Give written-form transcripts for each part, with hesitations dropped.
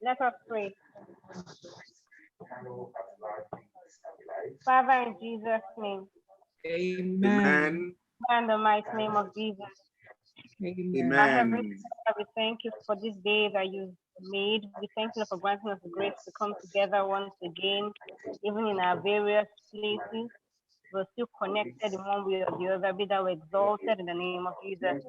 Let us pray. Father, in Jesus' name. Amen. In the mighty name of Jesus. Amen. Our Heavenly Father, we thank you for this day that you made. We thank you for granting us the grace to come together once again, even in our various places. We're still connected in one way or the other. Be thou exalted in the name of Jesus.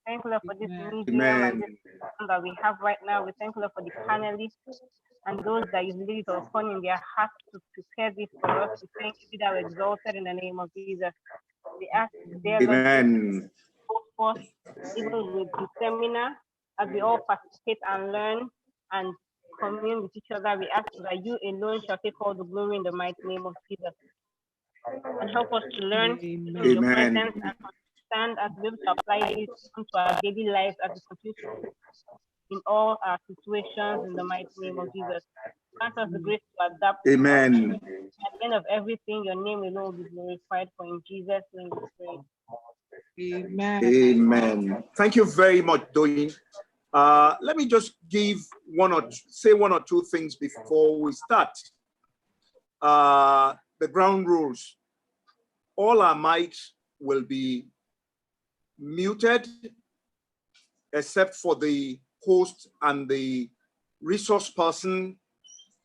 Thank you, Lord, for this medium and this program that we have right now. We thank you, Lord, for the panelists and those that you lead upon in their hearts to prepare this for us. We thank you, be thou exalted in the name of Jesus. We ask, dear Lord, to go forth, even with the seminar, as we all participate and learn and commune with each other. We ask that you alone shall take all the glory in the mighty name of Jesus. And help us to learn in your presence and understand and to be able to apply it into our daily lives as we continue to in all our situations in the mighty name of Jesus. Grant us the grace to adapt. Amen. At the end of everything, your name alone will be glorified, for in Jesus' name we pray. Amen. Amen. Thank you very much, Doyin. Let me just say one or two things before we start. The ground rules. All our mics will be muted except for the host and the resource person.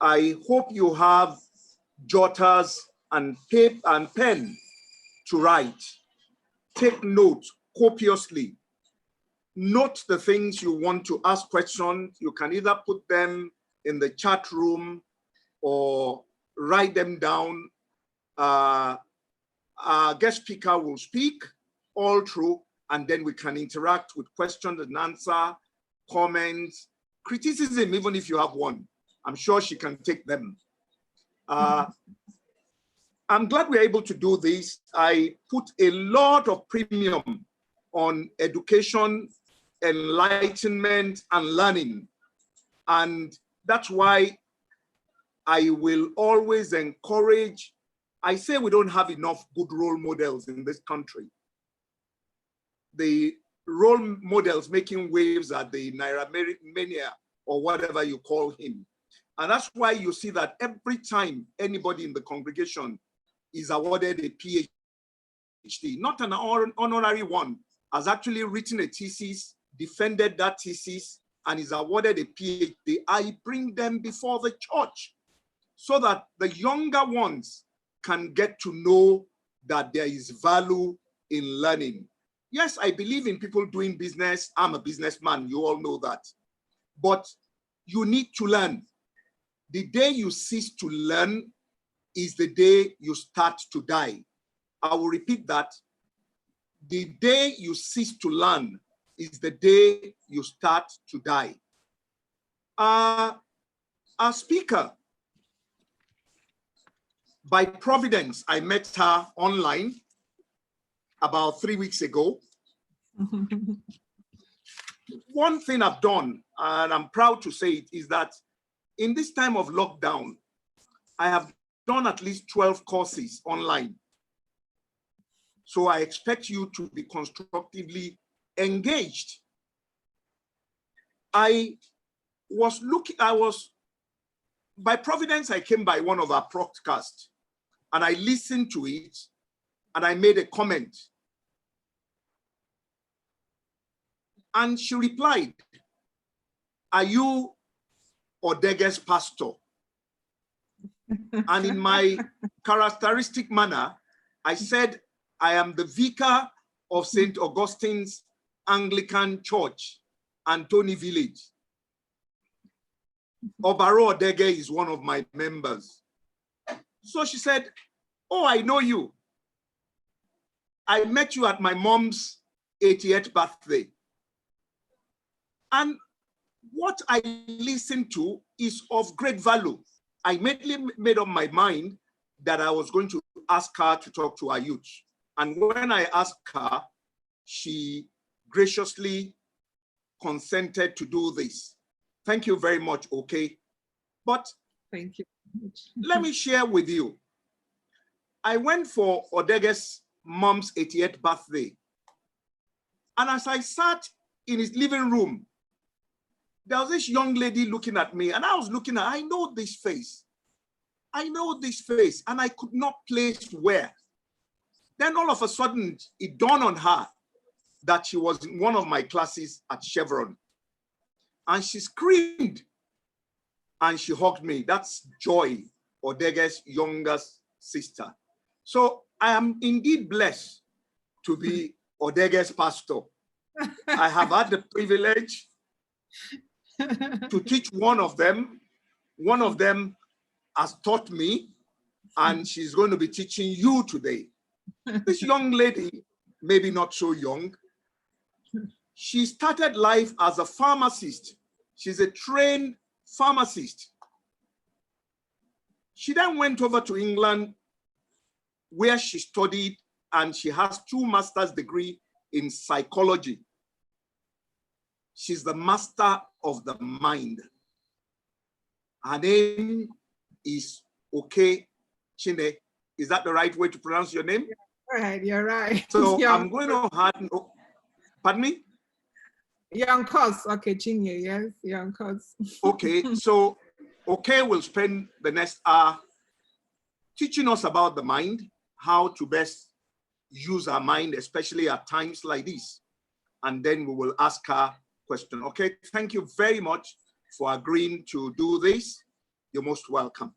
I hope you have jotters and paper and pen to write. Take notes copiously. Note the things you want to ask questions. You can either put them in the chat room or write them down. Our guest speaker will speak all through, and then we can interact with questions and answer, comments, criticism, even if you have one. I'm sure she can take them. I'm glad we're able to do this. I put a lot of premium on education, enlightenment, and learning. And that's why I will always encourage. I say we don't have enough good role models in this country. The role models making waves are the Naira Mania or whatever you call him. And that's why you see that every time anybody in the congregation is awarded a PhD, not an honorary one, has actually written a thesis, defended that thesis, and is awarded a PhD, I bring them before the church so that the younger ones can get to know that there is value in learning. Yes, I believe in people doing business. I'm a businessman, you all know that. But you need to learn. The day you cease to learn is the day you start to die. I will repeat that. The day you cease to learn is the day you start to die. Our speaker, by providence, I met her online about 3 weeks ago. One thing I've done, and I'm proud to say it, is that in this time of lockdown, I have done at least 12 courses online. So I expect you to be constructively engaged. By providence, I came by one of our podcasts and I listened to it and I made a comment. And she replied, "Are you Odege's pastor?" And in my characteristic manner, I said, "I am the vicar of St. Augustine's Anglican Church, Antony Village. Obaro Odege is one of my members." So she said, "Oh, I know you. I met you at my mom's 80th birthday." And what I listened to is of great value. I immediately made up my mind that I was going to ask her to talk to our youth. And when I asked her, she graciously consented to do this. Thank you very much, okay? But thank you. Let me share with you. I went for Odege's mom's 80th birthday. And as I sat in his living room, there was this young lady looking at me, and I was looking at, I know this face. I know this face, and I could not place where. Then all of a sudden, it dawned on her that she was in one of my classes at Chevron. And she screamed, and she hugged me. That's Joy, Odege's youngest sister. So I am indeed blessed to be Odege's pastor. I have had the privilege to teach one of them. One of them has taught me, and she's going to be teaching you today. This young lady, maybe not so young, she started life as a pharmacist. She's a trained pharmacist. She then went over to England, where she studied, and she has 2 master's degrees in psychology. She's the master of the mind. Her name is Oke Chine. Is that the right way to pronounce your name? Right, you're right. So Yeah. I'm going to hand, pardon me? Young cause, okay, Chinye, yes, young cause. Okay, so Oke will spend the next hour teaching us about the mind, how to best use our mind, especially at times like this. And then we will ask her question. Okay, thank you very much for agreeing to do this. You're most welcome.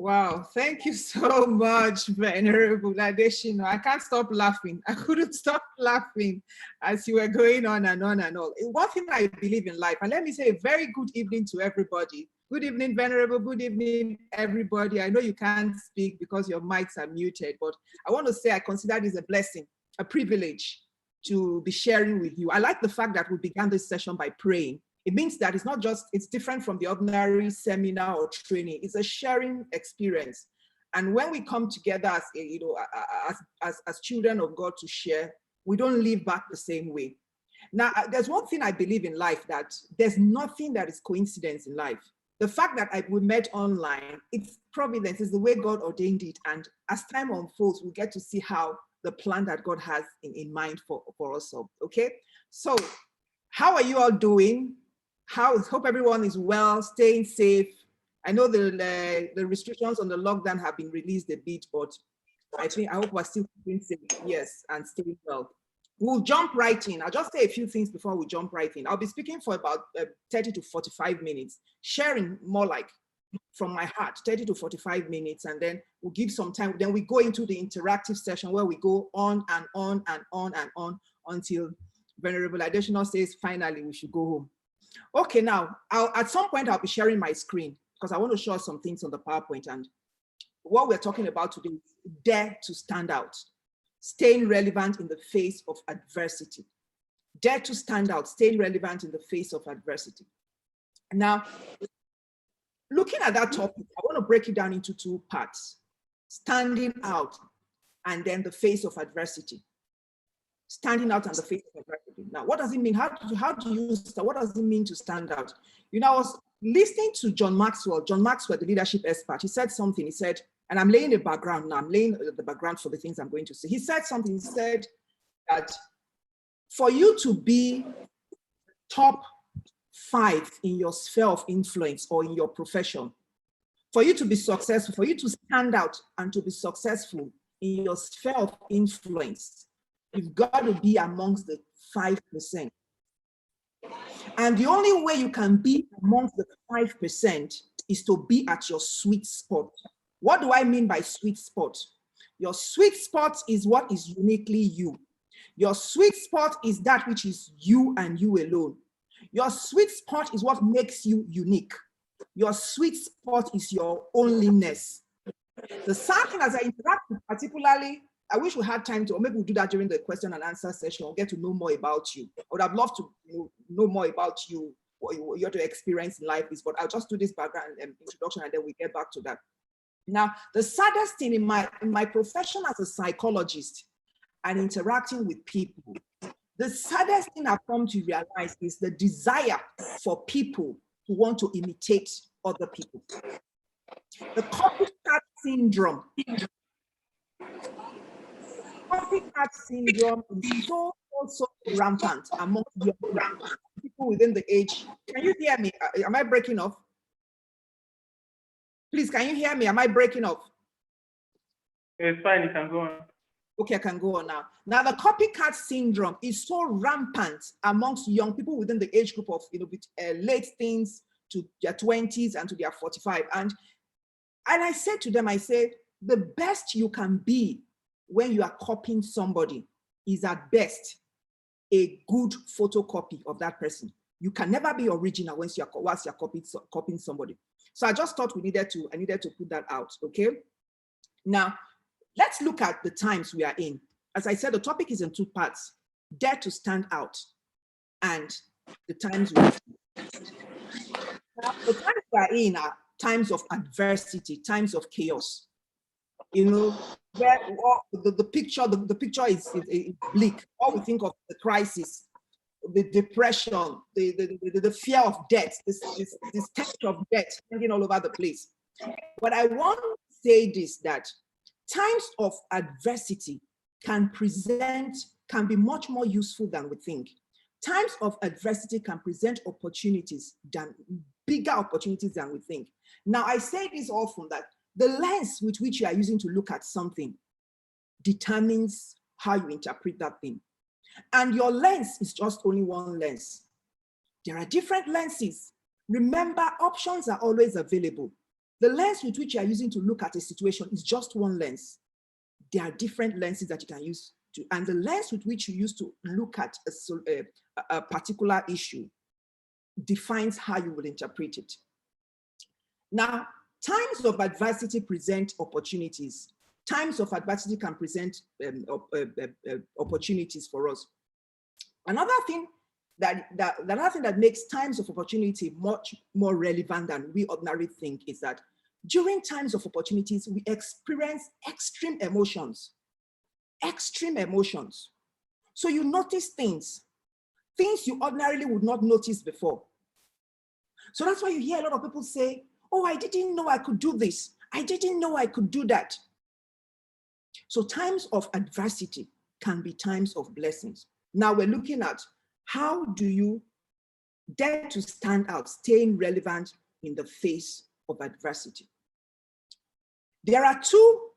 Wow, thank you so much, Venerable Adeshino. I can't stop laughing. I couldn't stop laughing as you were going on and on and on. One thing I believe in life, and let me say a very good evening to everybody. Good evening, Venerable. Good evening, everybody. I know you can't speak because your mics are muted, but I want to say I consider this a blessing, a privilege to be sharing with you. I like the fact that we began this session by praying. It means that it's not just, it's different from the ordinary seminar or training. It's a sharing experience. And when we come together as, you know, as children of God to share, we don't live back the same way. Now, there's one thing I believe in life, that there's nothing that is coincidence in life. The fact that we met online, it's providence, it's the way God ordained it. And as time unfolds, we get to see how the plan that God has in mind for us all, okay? So how are you all doing? Hope everyone is well, staying safe. I know the restrictions on the lockdown have been released a bit, but I hope we're still staying safe, yes, and staying well. We'll jump right in. I'll just say a few things before we jump right in. I'll be speaking for about 30 to 45 minutes, sharing more like from my heart, 30 to 45 minutes, and then we'll give some time. Then we go into the interactive session where we go on and on and on and on until Venerable Additional says, finally, we should go home. Okay, now, at some point, I'll be sharing my screen because I want to show us some things on the PowerPoint. And what we're talking about today is dare to stand out, staying relevant in the face of adversity. Dare to stand out, staying relevant in the face of adversity. Now, looking at that topic, I want to break it down into 2 parts: standing out and then the face of adversity. Standing out on the face of adversity. Now, what does it mean? What does it mean to stand out? You know, I was listening to John Maxwell, the leadership expert. He said something. He said, and I'm laying the background now. I'm laying the background for the things I'm going to say. He said something. He said that for you to be top 5 in your sphere of influence or in your profession, for you to be successful, for you to stand out and to be successful in your sphere of influence, you've got to be amongst the 5%. And the only way you can be amongst the 5% is to be at your sweet spot. What do I mean by sweet spot? Your sweet spot is what is uniquely you. Your sweet spot is that which is you and you alone. Your sweet spot is what makes you unique. Your sweet spot is your onlyness. The sad thing as I interact with, particularly, I wish we had time to, or maybe we'll do that during the question and answer session. We'll get to know more about you. I would have loved to know more about you, what your experience in life is, but I'll just do this background introduction and then we get back to that. Now, the saddest thing in my profession as a psychologist and interacting with people, the saddest thing I've come to realize is the desire for people who want to imitate other people. The copycat syndrome. Copycat syndrome is so also rampant among young people within the age. Can you hear me? Am I breaking off? Please, can you hear me? Am I breaking off? It's fine, you can go on. Okay, I can go on now. Now, the copycat syndrome is so rampant amongst young people within the age group of, late teens to their 20s and to their 45. And I said to them, I said, the best you can be when you are copying somebody is at best a good photocopy of that person. You can never be original once you're copying somebody. So I just thought I needed to put that out, okay? Now, let's look at the times we are in. As I said, the topic is in two parts: dare to stand out and the times we are in. Now, the times we are in are times of adversity, times of chaos. Where the picture is bleak. All we think of the crisis, the depression, the fear of death, this stench of death hanging all over the place. But I want to say this, that times of adversity can be much more useful than we think. Times of adversity can present bigger opportunities than we think. Now, I say this often, that the lens with which you are using to look at something determines how you interpret that thing. And your lens is just only one lens. There are different lenses. Remember, options are always available. The lens with which you are using to look at a situation is just one lens. There are different lenses that you can use and the lens with which you use to look at a particular issue defines how you will interpret it. Now, times of adversity present opportunities. Times of adversity can present opportunities for us. Another thing that makes times of opportunity much more relevant than we ordinarily think is that during times of opportunities, we experience extreme emotions. Extreme emotions. So you notice things you ordinarily would not notice before. So that's why you hear a lot of people say, oh, I didn't know I could do this. I didn't know I could do that. So times of adversity can be times of blessings. Now we're looking at how do you dare to stand out, staying relevant in the face of adversity. There are two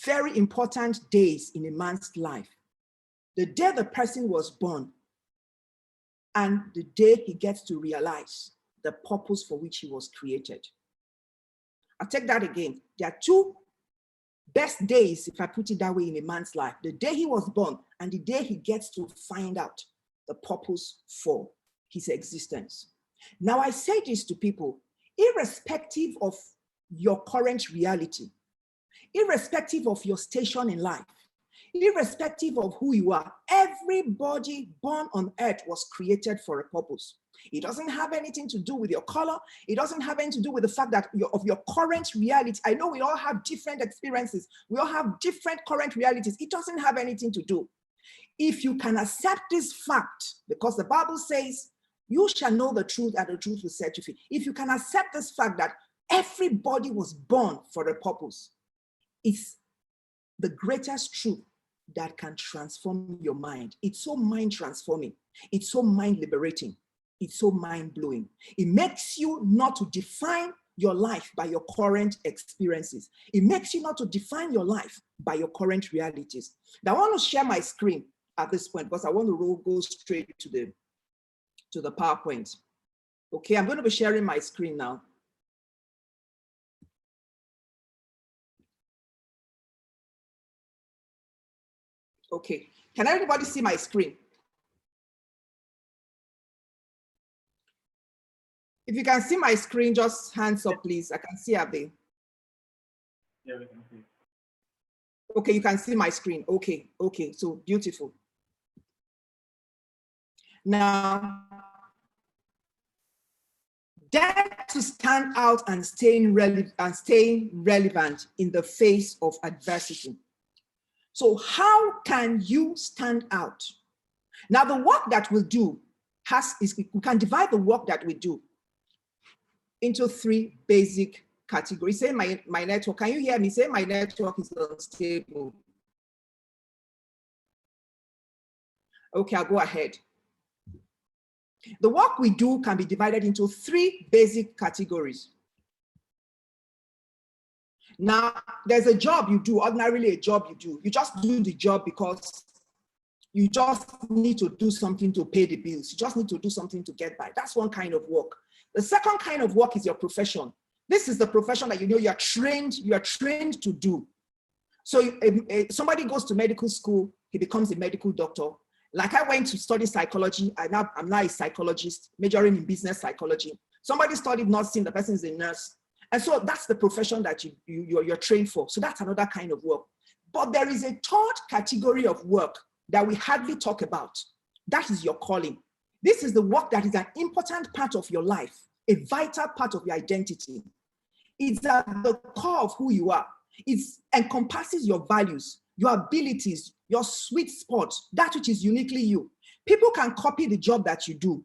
very important days in a man's life: the day the person was born and the day he gets to realize the purpose for which he was created. I'll take that again. There are two best days, if I put it that way, in a man's life: the day he was born and the day he gets to find out the purpose for his existence. Now, I say this to people, irrespective of your current reality, irrespective of your station in life, irrespective of who you are, everybody born on earth was created for a purpose. It doesn't have anything to do with your color. It doesn't have anything to do with the fact that of your current reality. I know we all have different experiences. We all have different current realities. It doesn't have anything to do. If you can accept this fact, because the Bible says, you shall know the truth and the truth will set you free. If you can accept this fact that everybody was born for a purpose, it's the greatest truth that can transform your mind. It's so mind transforming. It's so mind liberating. It's so mind blowing. It makes you not to define your life by your current experiences. It makes you not to define your life by your current realities. Now I want to share my screen at this point because I want to go straight to the PowerPoint. Okay, I'm going to be sharing my screen now. Okay, can everybody see my screen? If you can see my screen, just hands up, please. I can see up there. Yeah, we can see. Okay, you can see my screen. Okay, so beautiful. Now, dare to stand out and staying relevant in the face of adversity. So how can you stand out? Now, the work that we do we can divide the work that we do into three basic categories. Say my network, can you hear me? Say my network is unstable. Okay, I'll go ahead. The work we do can be divided into 3 basic categories. Now, there's a job you do, ordinarily a job you do. You just do the job because you just need to do something to pay the bills. You just need to do something to get by. That's one kind of work. The second kind of work is your profession. This is the profession that you are trained to do. So if somebody goes to medical school, he becomes a medical doctor. Like I went to study psychology, I'm now a psychologist, majoring in business psychology. Somebody studied nursing, the person is a nurse. And so that's the profession that you're trained for. So that's another kind of work. But there is a third category of work that we hardly talk about. That is your calling. This is the work that is an important part of your life, a vital part of your identity. It's at the core of who you are. It encompasses your values, your abilities, your sweet spot, that which is uniquely you. People can copy the job that you do.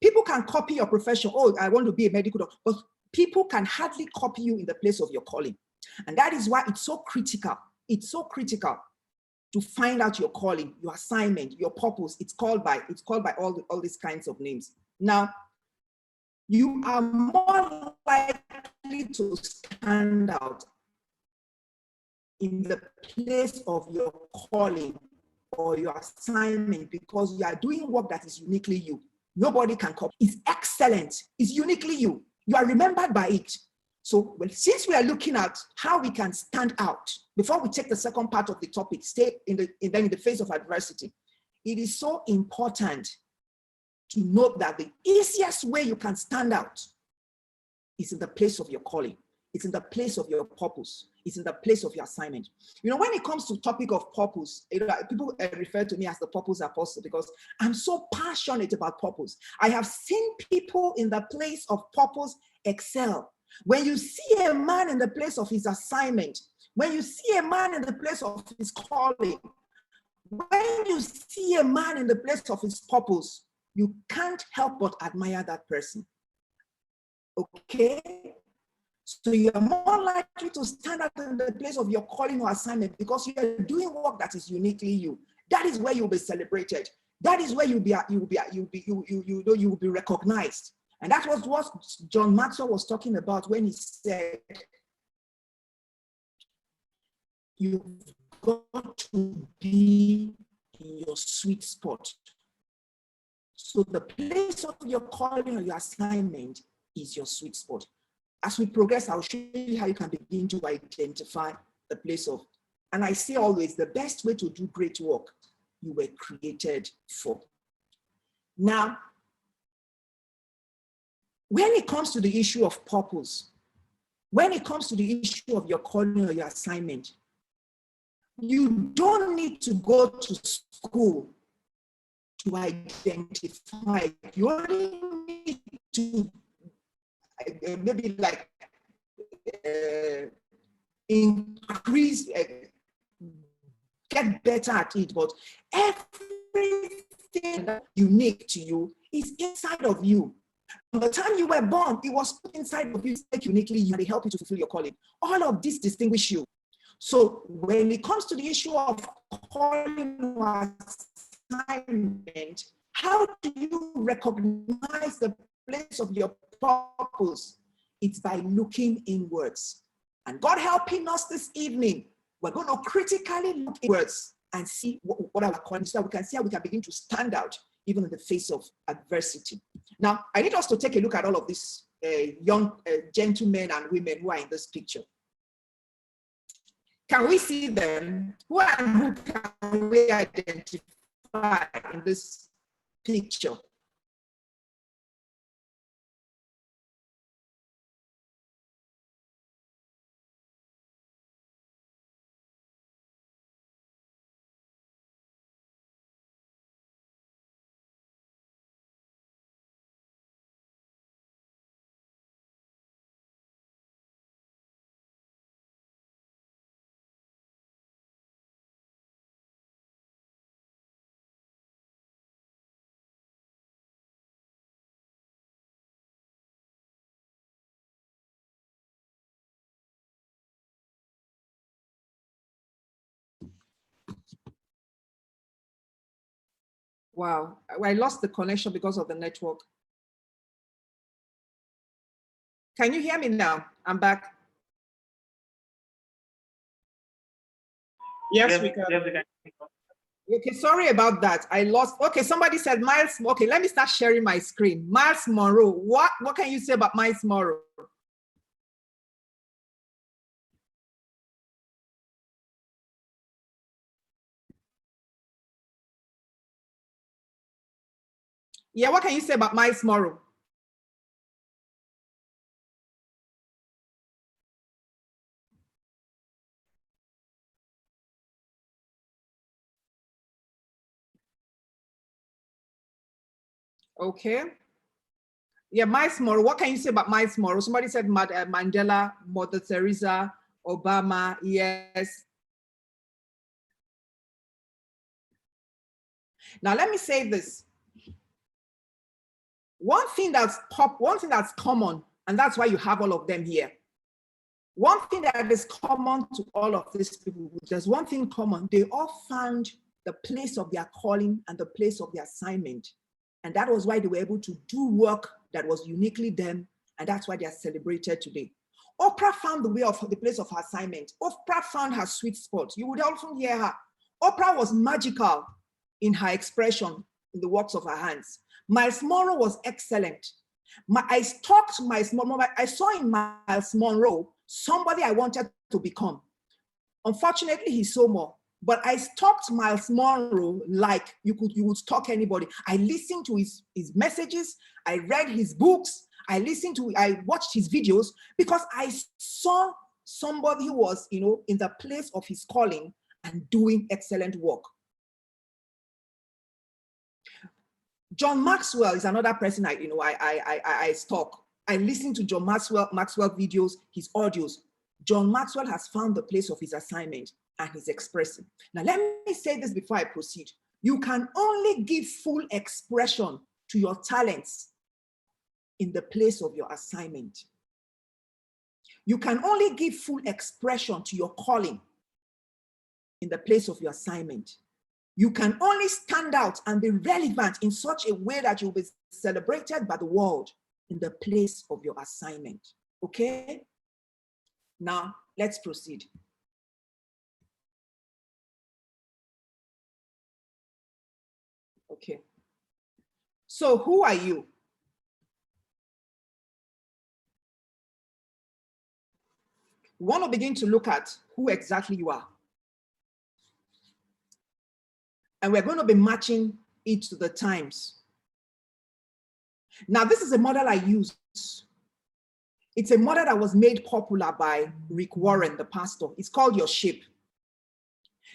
People can copy your profession. Oh, I want to be a medical doctor. But people can hardly copy you in the place of your calling. And that is why it's so critical. It's so critical to find out your calling, your assignment, your purpose. It's called by all these kinds of names. Now, you are more likely to stand out in the place of your calling or your assignment because you are doing work that is uniquely you. Nobody can copy. It's excellent. It's uniquely you. You are remembered by it. So, well, since we are looking at how we can stand out, before we take the second part of the topic, stay in the face of adversity, it is so important to note that the easiest way you can stand out is in the place of your calling. It's in the place of your purpose. It's in the place of your assignment. You know, when it comes to topic of purpose, people refer to me as the purpose apostle because I'm so passionate about purpose. I have seen people in the place of purpose excel. When you see a man in the place of his assignment, when you see a man in the place of his calling, when you see a man in the place of his purpose, you can't help but admire that person. Okay? So you are more likely to stand out in the place of your calling or assignment because you are doing work that is uniquely you. That is where you'll be celebrated. That is where you'll be recognized. And that was what John Maxwell was talking about when he said, you've got to be in your sweet spot. So the place of your calling or your assignment is your sweet spot. As we progress, I'll show you how you can begin to identify the place of. And I say always, the best way to do great work, you were created for. Now, when it comes to the issue of purpose, when it comes to the issue of your calling or your assignment, you don't need to go to school to identify. You only need to maybe like increase, get better at it, but everything unique to you is inside of you. From the time you were born, it was put inside of you, uniquely you, and they help you to fulfill your calling. All of this distinguish you. So when it comes to the issue of calling or assignment, how do you recognize the place of your purpose? It's by looking inwards. And God helping us this evening, we're going to critically look inwards and see what our calling is, so we can see how we can begin to stand out even in the face of adversity. Now, I need us to take a look at all of these young gentlemen and women who are in this picture. Can we see them? Who and who can we identify in this picture? Wow, I lost the connection because of the network. Can you hear me now? I'm back. Yes, we can. Yes, we can. Okay, sorry about that. I lost. Okay, somebody said Miles. Okay, let me start sharing my screen. Miles Monroe. What can you say about Miles Monroe? Yeah, what can you say about Miles Monroe? Okay. Yeah, Miles Monroe. What can you say about Miles Monroe? Somebody said Mandela, Mother Teresa, Obama. Yes. Now let me say this. One thing that's common, and that's why you have all of them here. One thing that is common to all of these people, there's one thing common. They all found the place of their calling and the place of their assignment. And that was why they were able to do work that was uniquely them. And that's why they are celebrated today. Oprah found the way of the place of her assignment. Oprah found her sweet spot. You would often hear her. Oprah was magical in her expression, in the works of her hands. Miles Monroe was excellent. I stalked Miles Monroe. I saw in Miles Monroe somebody I wanted to become. Unfortunately, he saw more. But I stalked Miles Monroe like you would stalk anybody. I listened to his messages. I read his books. I watched his videos because I saw somebody who was, in the place of his calling and doing excellent work. John Maxwell is another person I stalk. I listen to John Maxwell videos, his audios. John Maxwell has found the place of his assignment and he's expressing. Now, let me say this before I proceed. You can only give full expression to your talents in the place of your assignment. You can only give full expression to your calling in the place of your assignment. You can only stand out and be relevant in such a way that you'll be celebrated by the world in the place of your assignment. Okay? Now, let's proceed. Okay. So, who are you? We want to begin to look at who exactly you are. And we're going to be matching it to the times. Now, this is a model I use. It's a model that was made popular by Rick Warren, the pastor. It's called Your Shape.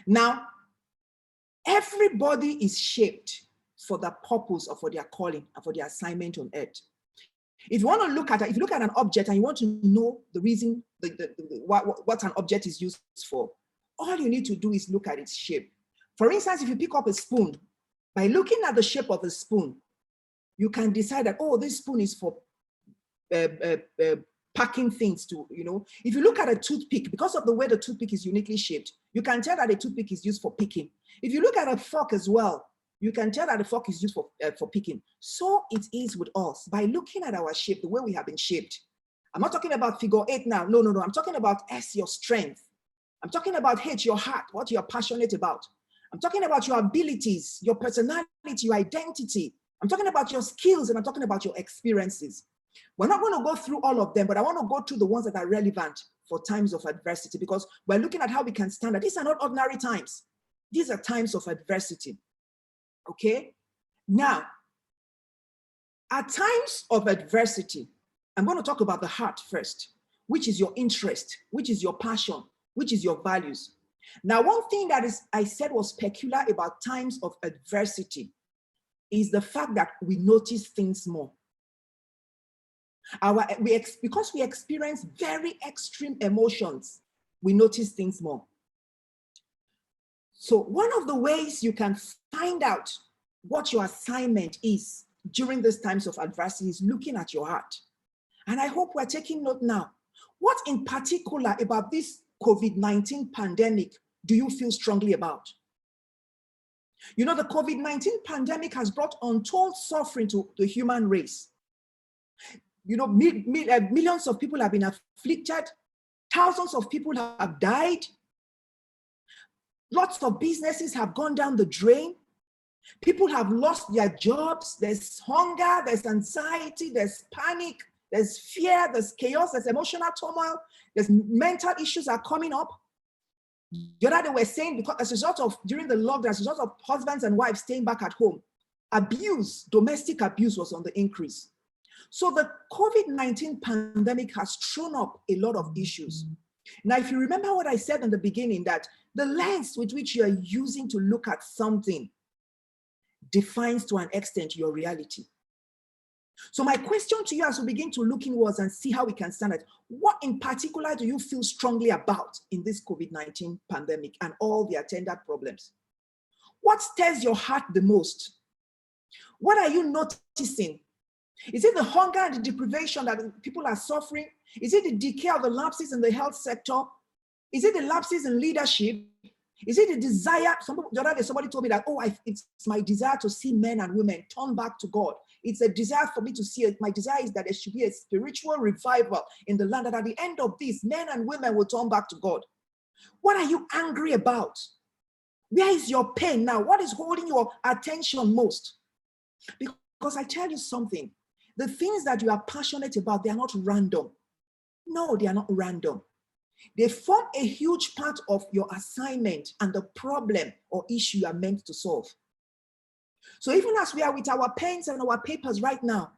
Now, everybody is shaped for the purpose or for their calling and for their assignment on earth. If you want to look at it, if you look at an object and you want to know the reason, what an object is used for, all you need to do is look at its shape. For instance, if you pick up a spoon, by looking at the shape of the spoon, you can decide that, oh, this spoon is for packing things to, If you look at a toothpick, because of the way the toothpick is uniquely shaped, you can tell that a toothpick is used for picking. If you look at a fork as well, you can tell that the fork is used for picking. So it is with us. By looking at our shape, the way we have been shaped. I'm not talking about figure 8 now. No. I'm talking about S, your strength. I'm talking about H, your heart, what you're passionate about. I'm talking about your abilities, your personality, your identity. I'm talking about your skills, and I'm talking about your experiences. We're not going to go through all of them, but I want to go through the ones that are relevant for times of adversity, because we're looking at how we can stand out. These are not ordinary times. These are times of adversity. Okay? Now, at times of adversity, I'm going to talk about the heart first, which is your interest, which is your passion, which is your values. Now, one thing that I said was peculiar about times of adversity is the fact that we notice things more. Because we experience very extreme emotions, we notice things more. So one of the ways you can find out what your assignment is during these times of adversity is looking at your heart. And I hope we're taking note now. What in particular about this COVID-19 pandemic do you feel strongly about? You know, the COVID-19 pandemic has brought untold suffering to the human race. You know, millions of people have been afflicted. Thousands of people have died. Lots of businesses have gone down the drain. People have lost their jobs. There's hunger, there's anxiety, there's panic, there's fear, there's chaos, there's emotional turmoil, there's mental issues are coming up. The other day we're saying, because as a result of, during the lockdown, as a result of husbands and wives staying back at home, abuse, domestic abuse was on the increase. So the COVID-19 pandemic has thrown up a lot of issues. Now, if you remember what I said in the beginning, that the lens with which you are using to look at something defines to an extent your reality. So my question to you as we begin to look inwards and see how we can stand it, what in particular do you feel strongly about in this COVID-19 pandemic and all the attendant problems? What stirs your heart the most? What are you noticing? Is it the hunger and the deprivation that people are suffering? Is it the decay of the lapses in the health sector? Is it the lapses in leadership? Is it the desire? The other day somebody told me that, oh, it's my desire to see men and women turn back to God. It's a desire for me to see it. My desire is that there should be a spiritual revival in the land, that at the end of this, men and women will turn back to God. What are you angry about? Where is your pain now? What is holding your attention most? Because I tell you something, the things that you are passionate about, they are not random. No, they are not random. They form a huge part of your assignment and the problem or issue you are meant to solve. So even as we are with our pens and our papers right now,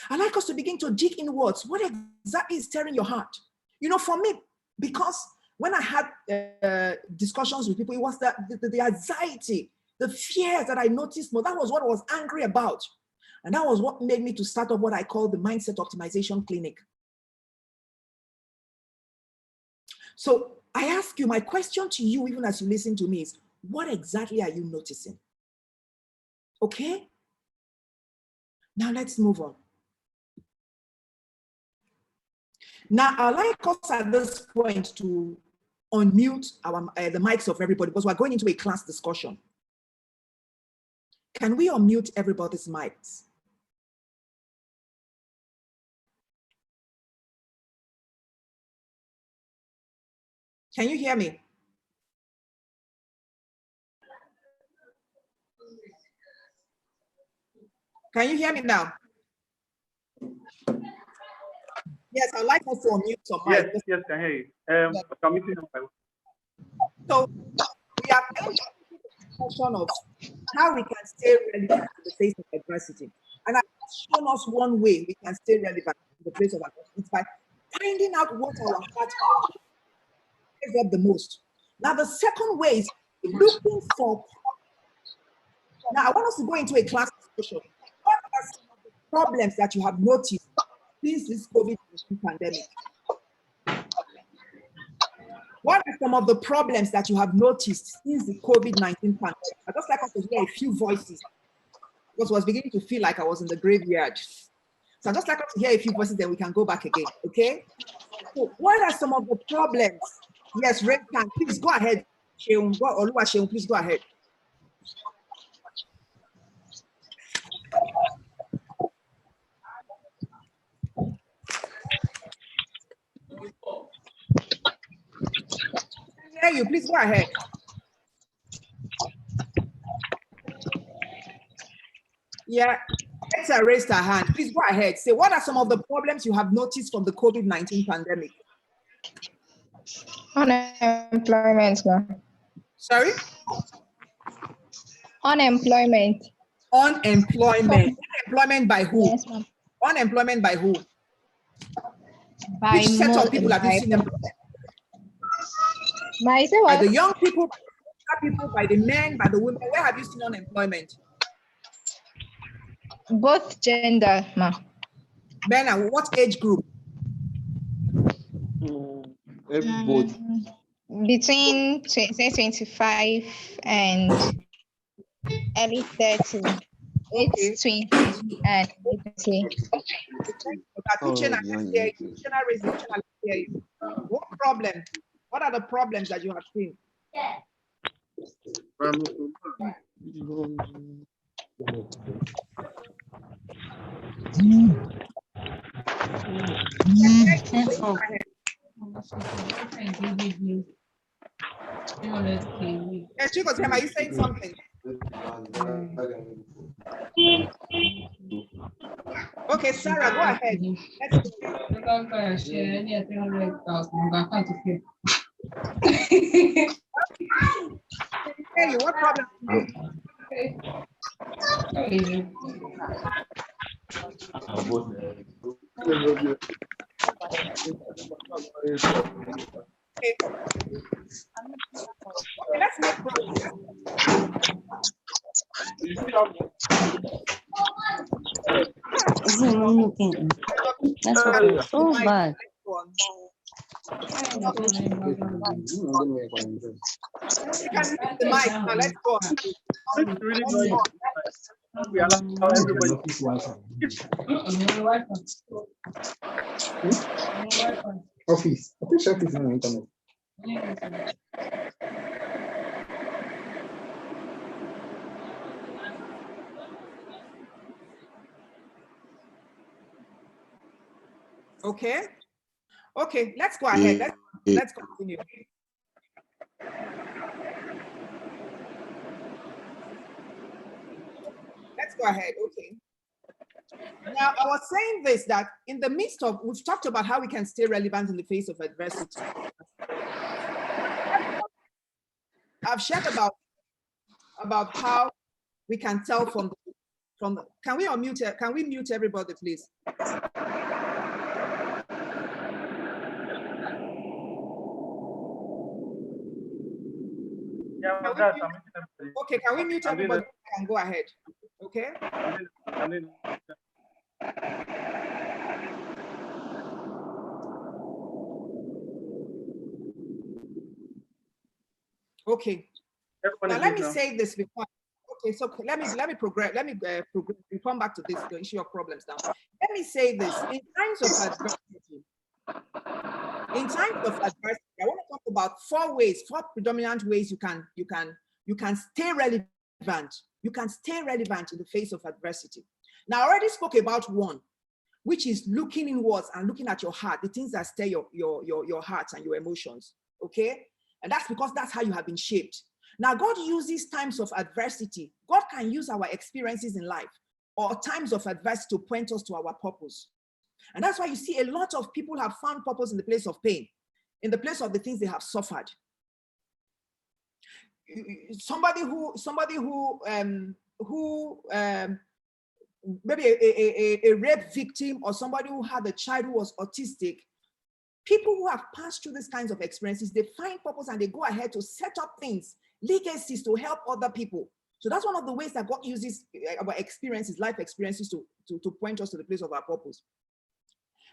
I'd like us to begin to dig inwards. What exactly is stirring your heart? You know, for me, because when I had discussions with people, it was the anxiety, the fears that I noticed more. That was what I was angry about. And that was what made me to start up what I call the Mindset Optimization Clinic. So I ask you, my question to you, even as you listen to me, is what exactly are you noticing? Okay? Now let's move on. Now I'd like us at this point to unmute the mics of everybody, because we're going into a class discussion. Can we unmute everybody's mics? Can you hear me? Can you hear me now? Yes, I'd like us to unmute some mics. Yes, I hear you. So we are going to the question of how we can stay relevant in the face of adversity. And I've shown us one way we can stay relevant in the face of adversity. It's by finding out what our heart is up the most. Now, the second way is looking for. Now, I want us to go into a class discussion. What are some of the problems that you have noticed since this COVID-19 pandemic? What are some of the problems that you have noticed since the COVID-19 pandemic? I'd just like us to hear a few voices, because I was beginning to feel like I was in the graveyard. So I'd just like us to hear a few voices, then we can go back again, okay? So what are some of the problems? Yes, Red Can, please go ahead. Sheung, please go ahead. Yeah, you please go ahead. Yeah, let's raise her hand. Please go ahead. Say, what are some of the problems you have noticed from the COVID-19 pandemic? Unemployment, ma'am. Sorry? Unemployment. Unemployment. Unemployment by who? Yes, ma'am. Unemployment by who? By Which set of people have you seen them? By By the young people, by the men, by the women. Where have you seen unemployment? Both gender, ma'am. Men and what age group? Everybody. Between 25 and early 30. It's 20 and 80. What problem? What are the problems that you have seen? Chikosem, are you saying something? Okay, Sarah, go ahead. Hey, what problem? Okay. Okay, let's make progress. That's so bad. You can mute the mic now. Let's go on. It's really noisy. We allow everybody. Office. I think office is on the internet. Okay. Okay, let's go ahead. Let's continue. Let's go ahead. Okay. Now, I was saying this, that in the midst of, we've talked about how we can stay relevant in the face of adversity. I've shared about how we can tell from can we unmute, can we mute everybody, please? Okay, can we mute everybody and go ahead? Okay. Okay. Now let me say this before. Okay, so let me progress. Let me progress. We come back to this, the issue of problems now. Let me say this: in times of adversity, I want to talk about four predominant ways you can stay relevant. You can stay relevant in the face of adversity. Now, I already spoke about one, which is looking inwards and looking at your heart, the things that stir your heart and your emotions. Okay, and that's because that's how you have been shaped. Now, God uses times of adversity. God can use our experiences in life or times of adversity to point us to our purpose. And that's why you see a lot of people have found purpose in the place of pain, in the place of the things they have suffered. Somebody who maybe a rape victim, or somebody who had a child who was autistic, people who have passed through these kinds of experiences, they find purpose and they go ahead to set up things, legacies to help other people. So that's one of the ways that God uses our experiences, life experiences to point us to the place of our purpose.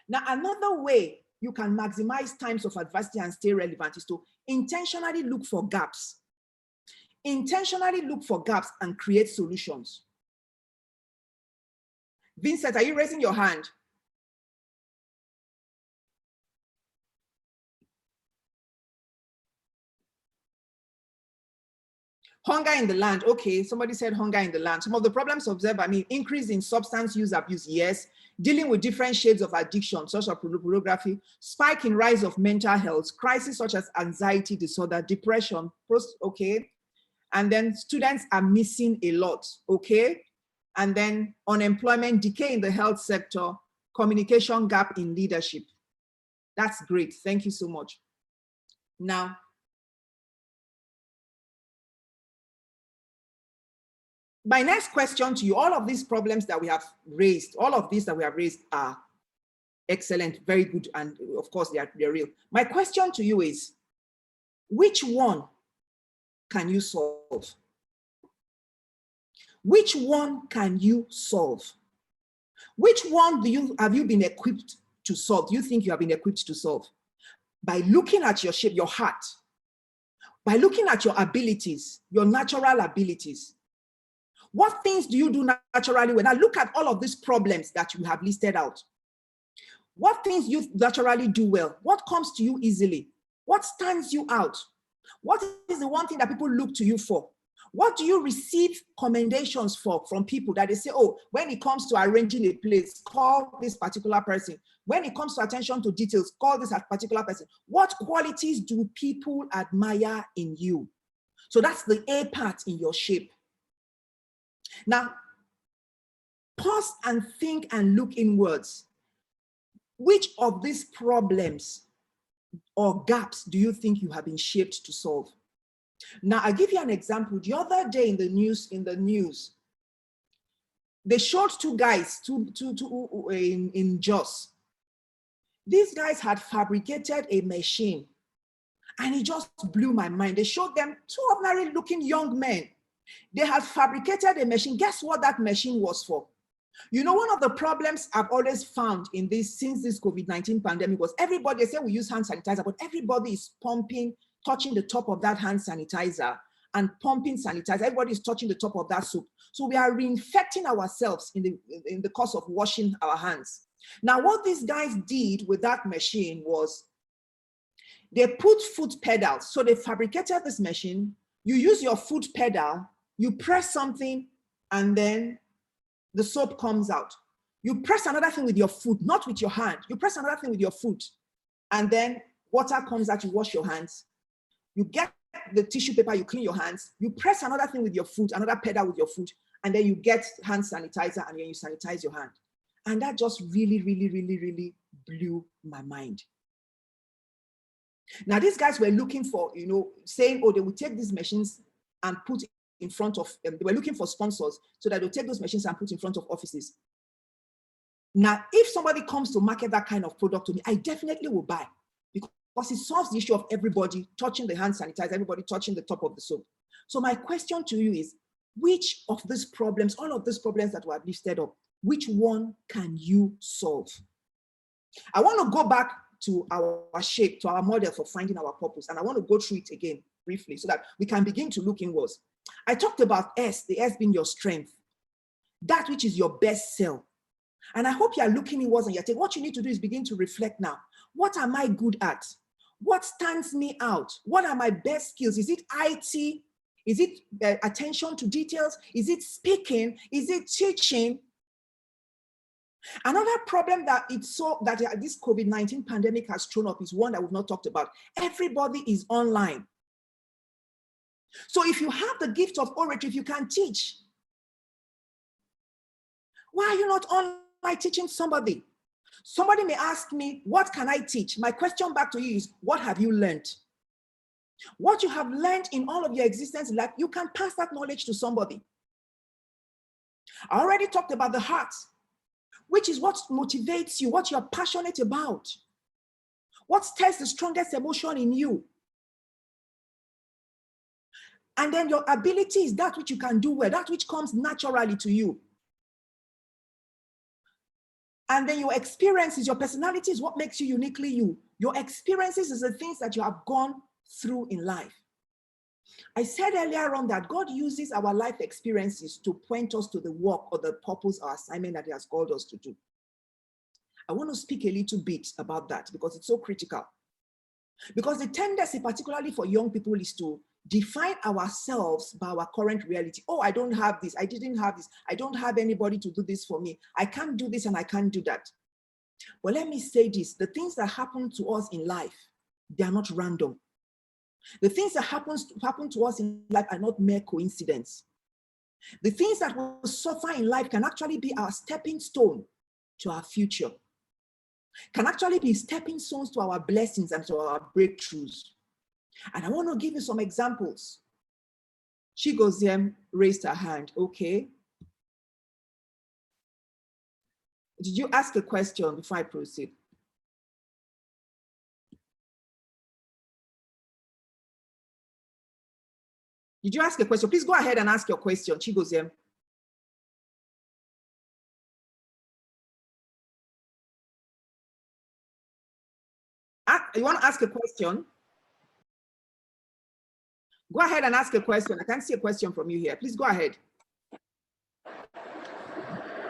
Now, another way you can maximize times of adversity and stay relevant is to intentionally look for gaps. Intentionally look for gaps and create solutions. Vincent, are you raising your hand? Hunger in the land. Okay, somebody said hunger in the land. Some of the problems observed, increase in substance use abuse, yes. Dealing with different shades of addiction, such as pornography, spike in rise of mental health, crises such as anxiety disorder, depression, okay. And then students are missing a lot, okay. And then unemployment, decay in the health sector, communication gap in leadership. That's great. Thank you so much. Now, my next question to you, all of these problems that we have raised, are excellent, very good, and of course they're real. My question to you is, which one can you solve? Which one can you solve? Which one have you been equipped to solve? Do you think you have been equipped to solve? By looking at your shape, your heart, by looking at your abilities, your natural abilities. What things do you do naturally? When I look at all of these problems that you have listed out, what things you naturally do well? What comes to you easily? What stands you out? What is the one thing that people look to you for? What do you receive commendations for from people that they say, oh, when it comes to arranging a place, call this particular person. When it comes to attention to details, call this particular person. What qualities do people admire in you? So that's the A part in your shape. Now, pause and think and look inwards. Which of these problems or gaps do you think you have been shaped to solve? Now, I'll give you an example. The other day in the news, they showed two guys in Jos. These guys had fabricated a machine, and it just blew my mind. They showed them two ordinary looking young men. They had fabricated a machine. Guess what that machine was for? You know, one of the problems I've always found in this, since this COVID-19 pandemic, was everybody, they say we use hand sanitizer, but everybody is pumping, touching the top of that hand sanitizer and pumping sanitizer. Everybody is touching the top of that soap. So we are reinfecting ourselves in the course of washing our hands. Now, what these guys did with that machine was they put foot pedals. So they fabricated this machine. You use your foot pedal, you press something, and then the soap comes out. You press another thing with your foot, not with your hand. You press another thing with your foot, and then water comes out, you wash your hands. You get the tissue paper, you clean your hands. You press another thing with your foot, another pedal with your foot, and then you get hand sanitizer, and then you sanitize your hand. And that just really, really, really, really blew my mind. Now, these guys were looking for, saying, oh, they would take these machines and put in front of, they were looking for sponsors so that they'll take those machines and put in front of offices. Now, if somebody comes to market that kind of product to me, I definitely will buy, because it solves the issue of everybody touching the hand sanitizer, everybody touching the top of the soap. So my question to you is, which of these problems, all of these problems that were listed up, which one can you solve? I want to go back to our shape, to our model for finding our purpose. And I want to go through it again briefly so that we can begin to look inwards. I talked about S, the S being your strength, that which is your best self. And I hope you are looking inwards and you're saying, what you need to do is begin to reflect now. What am I good at? What stands me out? What are my best skills? Is it IT? Is it attention to details? Is it speaking? Is it teaching? Another problem that this COVID-19 pandemic has thrown up is one that we've not talked about. Everybody is online. So if you have the gift of oratory, if you can teach, why are you not online teaching somebody? Somebody may ask me, what can I teach? My question back to you is, what have you learned? What you have learned in all of your existence in life, you can pass that knowledge to somebody. I already talked about the heart, which is what motivates you, what you're passionate about, what stirs the strongest emotion in you. And then your ability is that which you can do well, that which comes naturally to you. And then your experiences, your personality is what makes you uniquely you. Your experiences is the things that you have gone through in life. I said earlier on that God uses our life experiences to point us to the work or the purpose or assignment that He has called us to do. I want to speak a little bit about that because it's so critical. Because the tendency, particularly for young people, is to define ourselves by our current reality. Oh, I don't have this. I didn't have this. I don't have anybody to do this for me. I can't do this and I can't do that. Well, let me say this. The things that happen to us in life, they are not random. The things that happen to us in life are not mere coincidence. The things that we suffer in life can actually be our stepping stone to our future, can actually be stepping stones to our blessings and to our breakthroughs. And I want to give you some examples. Chigoziem raised her hand. Okay. Did you ask a question before I proceed? Did you ask a question? Please go ahead and ask your question, Chigoziem. You want to ask a question? Go ahead and ask a question. I can't see a question from you here. Please go ahead.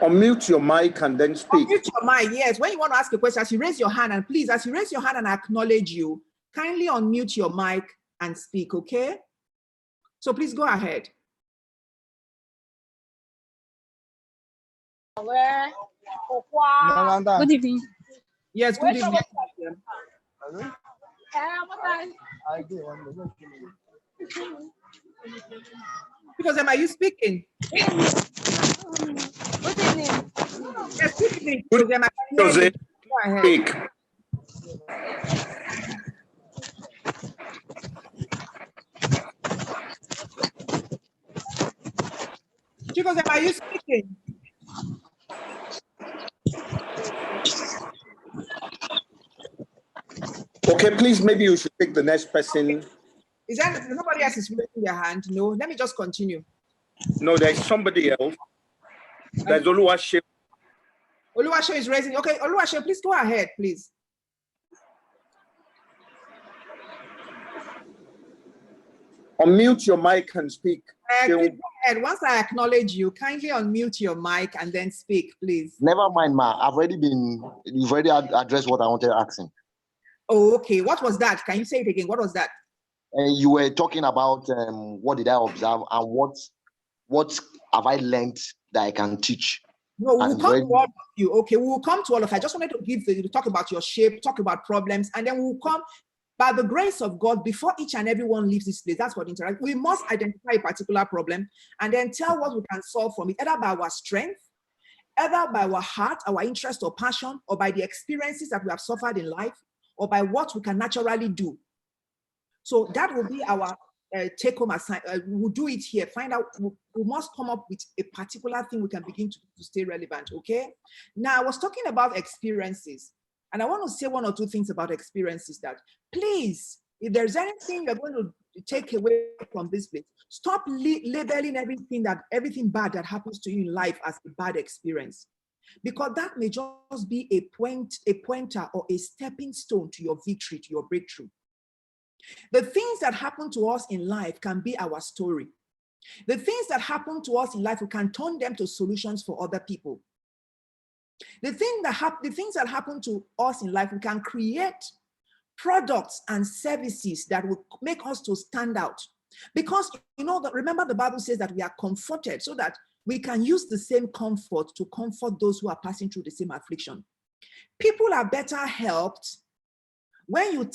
Unmute your mic and then speak. Unmute your mic, yes. When you want to ask a question, as you raise your hand, and please, as you raise your hand and I acknowledge you, kindly unmute your mic and speak, okay? So please go ahead. Good evening. Yes, good evening. Because are you speaking? Good evening. Yes, good evening. Good Because Jose, go ahead. speak. Because are you speaking? Okay, please, maybe you should take the next person. Is that nobody else is raising their hand? No, let me just continue. No, there's somebody else. There's Oluwase. Oluwase is raising. Okay, Oluwase, please go ahead, please. Unmute your mic and speak. Please go ahead. Once I acknowledge you, kindly unmute your mic and then speak, please. Never mind, ma. You've already addressed what I wanted to ask him. Oh, okay. What was that? Can you say it again? What was that? You were talking about what did I observe and what have I learned that I can teach. No, we'll come to all of you. Okay, we'll come to all of you. I just wanted to talk about your shape, talk about problems, and then we'll come by the grace of God before each and everyone leaves this place. That's what interact. We must identify a particular problem and then tell what we can solve from it, either by our strength, either by our heart, our interest or passion, or by the experiences that we have suffered in life, or by what we can naturally do. So that will be our take-home assignment. We'll do it here. Find out. We must come up with a particular thing we can begin to stay relevant. Okay. Now I was talking about experiences, and I want to say one or two things about experiences. That please, if there's anything you're going to take away from this place, stop labeling everything bad that happens to you in life as a bad experience, because that may just be a pointer or a stepping stone to your victory, to your breakthrough. The things that happen to us in life can be our story. The things that happen to us in life, we can turn them to solutions for other people. The things that happen to us in life, we can create products and services that will make us to stand out. Because remember the Bible says that we are comforted so that we can use the same comfort to comfort those who are passing through the same affliction. People are better helped when you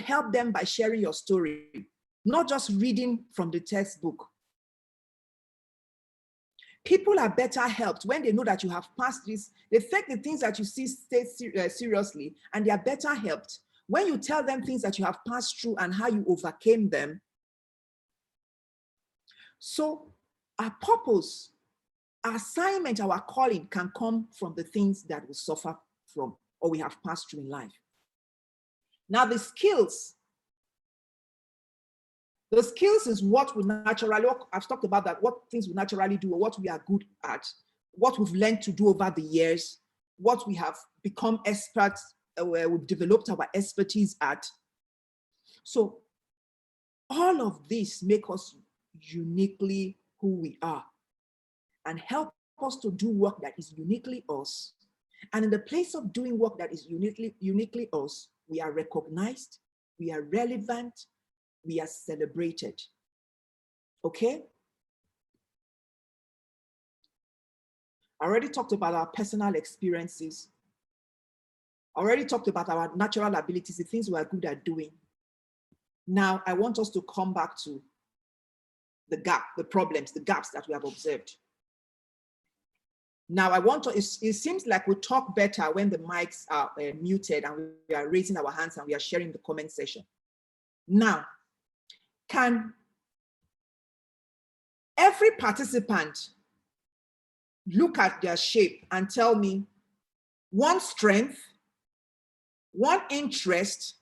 help them by sharing your story, not just reading from the textbook. People are better helped when they know that you have passed this. They take the things that you see seriously, and they are better helped when you tell them things that you have passed through and how you overcame them. So our purpose, our assignment, our calling can come from the things that we suffer from or we have passed through in life. Now the skills is what we naturally, I've talked about that, what things we naturally do or what we are good at, what we've learned to do over the years, what we have become experts, where we've developed our expertise at. So all of this make us uniquely who we are and help us to do work that is uniquely us. And in the place of doing work that is uniquely us, we are recognized, we are relevant, we are celebrated. Okay? I already talked about our personal experiences. I already talked about our natural abilities, the things we are good at doing. Now, I want us to come back to the problems, the gaps that we have observed. Now, it seems like we talk better when the mics are muted and we are raising our hands and we are sharing the comment section. Now, can every participant look at their shape and tell me one strength, one interest,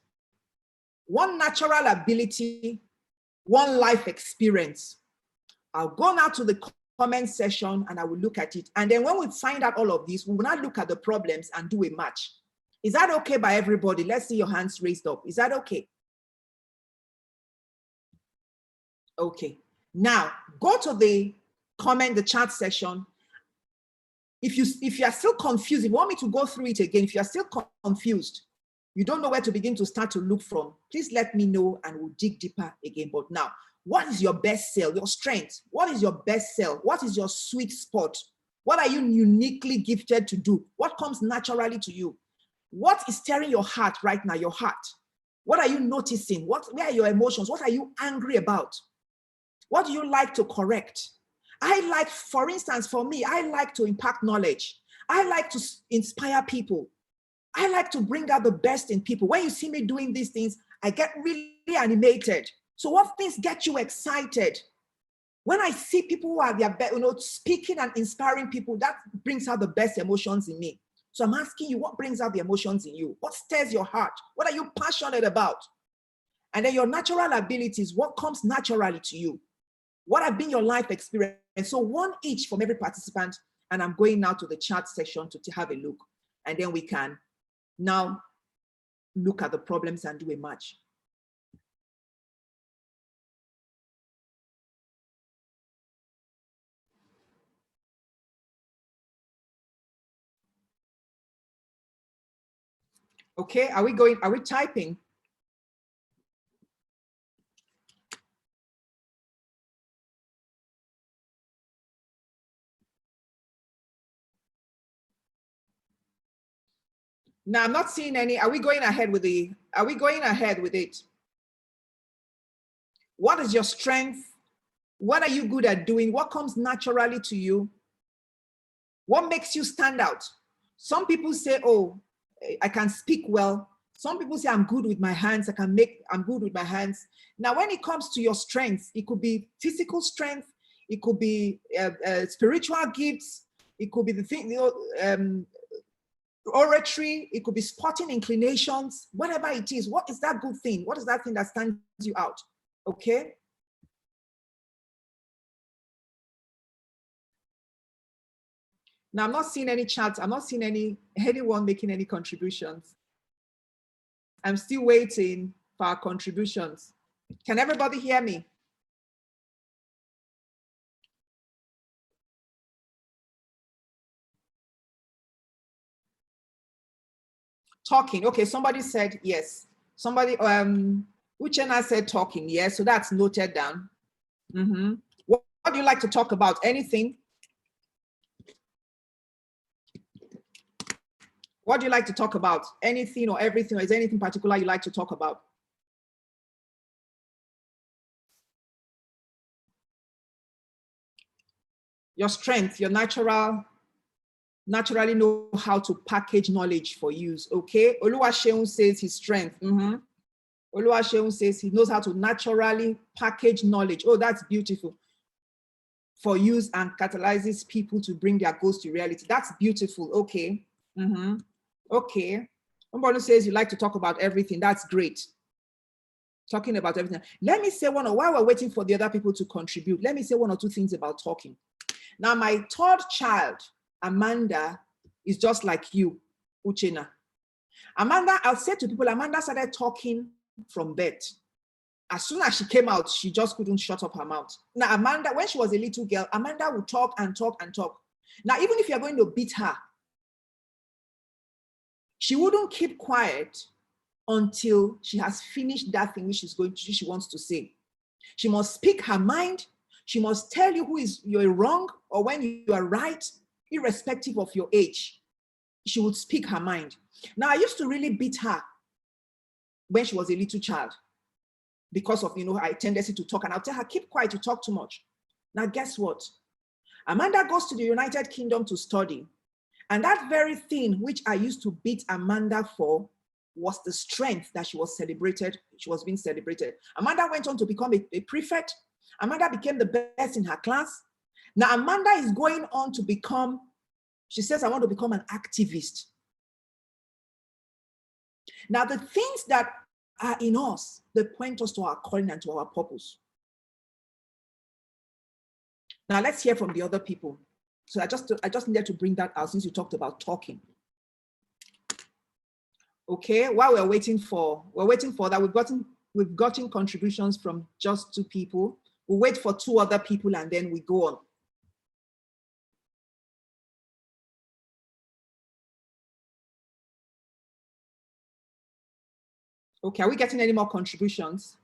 one natural ability, one life experience? I'll go now to the comment section and I will look at it. And then when we find out all of this, we will not look at the problems and do a match. Is that okay by everybody? Let's see your hands raised up. Is that okay? Okay. Now go to the chat section. If you are still confused, if you want me to go through it again, if you are still confused, you don't know where to begin to start to look from, please let me know and we'll dig deeper again. But now, what is your best sell, your strength? What is your best sell? What is your sweet spot? What are you uniquely gifted to do? What comes naturally to you? What is stirring your heart right now, your heart? What are you noticing? Where are your emotions? What are you angry about? What do you like to correct? For instance, for me, I like to impact knowledge. I like to inspire people. I like to bring out the best in people. When you see me doing these things, I get really animated. So what things get you excited? When I see people who are their best, speaking and inspiring people, that brings out the best emotions in me. So I'm asking you, what brings out the emotions in you? What stirs your heart? What are you passionate about? And then your natural abilities, what comes naturally to you? What have been your life experience? So one each from every participant, and I'm going now to the chat section to have a look. And then we can now look at the problems and do a match. Okay, are we typing? Now I'm not seeing any. Are we going ahead with it? What is your strength? What are you good at doing? What comes naturally to you? What makes you stand out? Some people say, oh, I can speak well. Some people say, I'm good with my hands. I'm good with my hands. Now, when it comes to your strengths, it could be physical strength. It could be spiritual gifts. It could be the thing, oratory. It could be sporting inclinations. Whatever it is, what is that good thing? What is that thing that stands you out? Okay. Now, I'm not seeing any chats. I'm not seeing anyone making any contributions. I'm still waiting for our contributions. Can everybody hear me? Talking. Okay, somebody said yes. Somebody, Uchenna said talking. Yes, so that's noted down. What do you like to talk about? Anything? What do you like to talk about? Anything or everything? Or is there anything particular you like to talk about? Your strength, your naturally know how to package knowledge for use. Okay. Oluwaseun says his strength. Oluwaseun says he knows how to naturally package knowledge. Oh, that's beautiful. For use and catalyzes people to bring their goals to reality. That's beautiful. Okay. Okay. Somebody says you like to talk about everything. That's great. Talking about everything. Let me say while we're waiting for the other people to contribute, let me say one or two things about talking. Now, my third child, Amanda, is just like you, Uchenna. Amanda, I'll say to people, Amanda started talking from birth. As soon as she came out, she just couldn't shut up her mouth. Now, Amanda, when she was a little girl, Amanda would talk and talk and talk. Now, even if you're going to beat her, she wouldn't keep quiet until she has finished that thing which she wants to say. She must speak her mind. She must tell you you're wrong or when you are right, irrespective of your age. She would speak her mind. Now, I used to really beat her when she was a little child because of, her tendency to talk. And I'll tell her, keep quiet, you talk too much. Now, guess what? Amanda goes to the United Kingdom to study. And that very thing which I used to beat Amanda for was the strength that she was being celebrated. Amanda went on to become a prefect. Amanda became the best in her class. Now, Amanda is going on to become, she says, I want to become an activist. Now, the things that are in us, they point us to our calling and to our purpose. Now, let's hear from the other people. So I just needed to bring that out since you talked about talking. Okay, while we're waiting for that, we've gotten contributions from just 2 people. We'll wait for 2 other people and then we go on. Okay, are we getting any more contributions?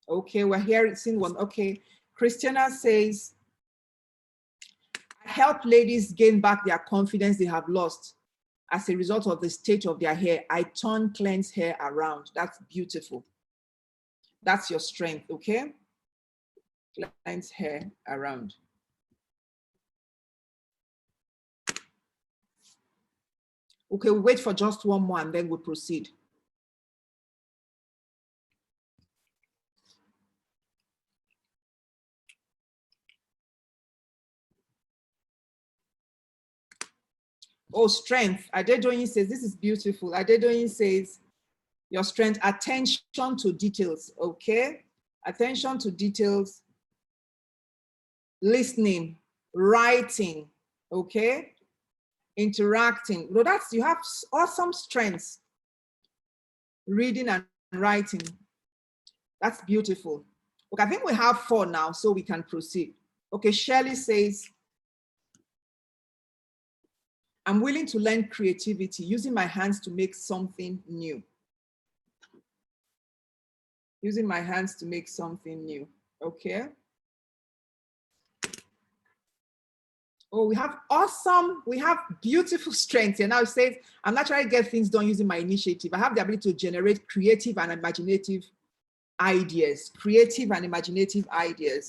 Okay, we're here seeing one. Okay, Christiana says, I help ladies gain back their confidence they have lost as a result of the state of their hair. I turn cleanse hair around. That's beautiful. That's your strength, okay? Cleanse hair around. Okay, we'll wait for just one more and then we'll proceed. Oh, strength. Adedoyin says, this is beautiful. Adedoyin says, your strength, attention to details, okay? Attention to details, listening, writing, okay? Interacting. No, that's, you have awesome strengths. Reading and writing. That's beautiful. Okay, I think we have 4 now, so we can proceed. Okay, Shirley says, I'm willing to learn creativity, using my hands to make something new. Using my hands to make something new, okay? Oh, we have awesome, we have beautiful strengths. And now it says, I'm not trying to get things done using my initiative. I have the ability to generate creative and imaginative ideas,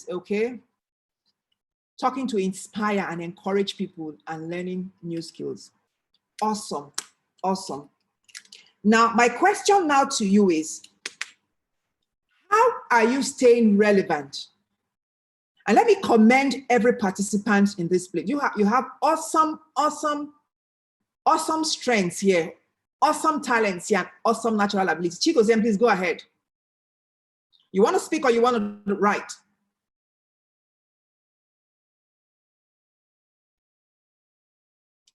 okay? Talking to inspire and encourage people and learning new skills. Awesome, awesome. Now, my question now to you is, how are you staying relevant? And let me commend every participant in this place. You have awesome, awesome, awesome strengths here, awesome talents here, and awesome natural abilities. Chigozie, please go ahead. You want to speak or you want to write?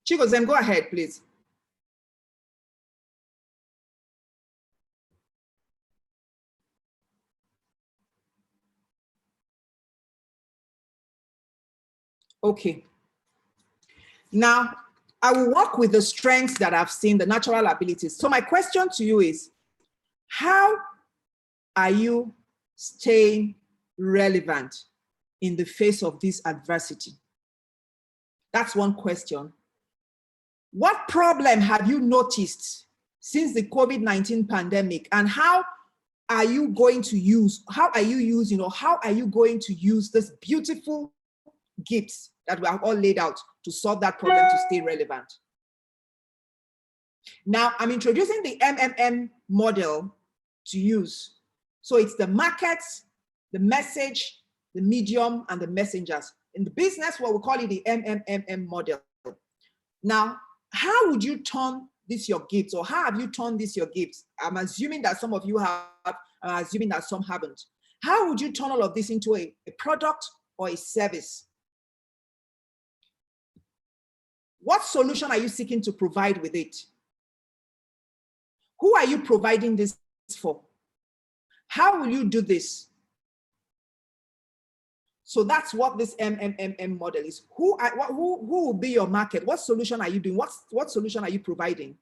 Chigozie, go ahead, please. Okay. Now, I will work with the strengths that I've seen, the natural abilities. So my question to you is, how are you staying relevant in the face of this adversity? That's one question. What problem have you noticed since the COVID-19 pandemic, and how are you going to use this beautiful gifts that we have all laid out to solve that problem to stay relevant? Now, I'm introducing the MMM model to use. So it's the markets, the message, the medium, and the messengers. In the business, what we call it the MMM model. Now, how would you turn this your gifts, or how have you turned this your gifts? I'm assuming that some of you have, I'm assuming that some haven't. How would you turn all of this into a product or a service? What solution are you seeking to provide with it? Who are you providing this for? How will you do this? So that's what this MMM model is. Who will be your market? What solution are you doing? What solution are you providing?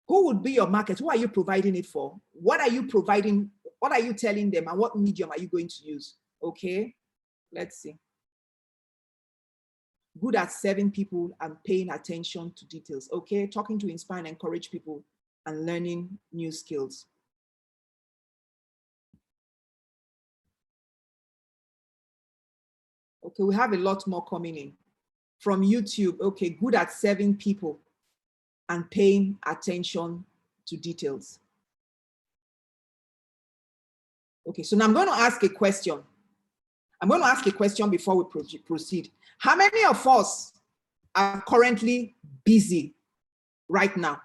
Who would be your market? Who are you providing it for? What are you providing? What are you telling them? And what medium are you going to use? Okay, let's see. Good at serving people and paying attention to details. Okay, talking to inspire and encourage people and learning new skills. Okay, we have a lot more coming in. From YouTube, okay, good at serving people and paying attention to details. Okay, so now I'm going to ask a question. I'm going to ask a question before we proceed. How many of us are currently busy right now?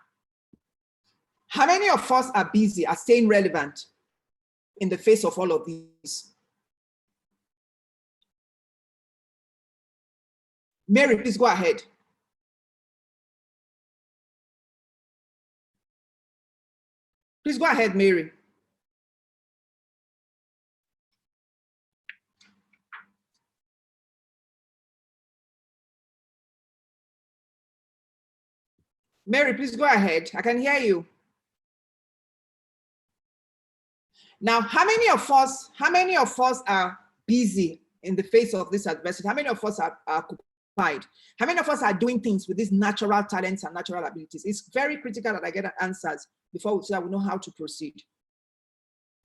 How many of us are busy, are staying relevant in the face of all of these? Mary, please go ahead. Please go ahead, Mary. Mary, please go ahead. I can hear you. Now, how many of us are busy in the face of this adversity? How many of us are occupied? How many of us are doing things with these natural talents and natural abilities? It's very critical that I get answers before so that we know how to proceed.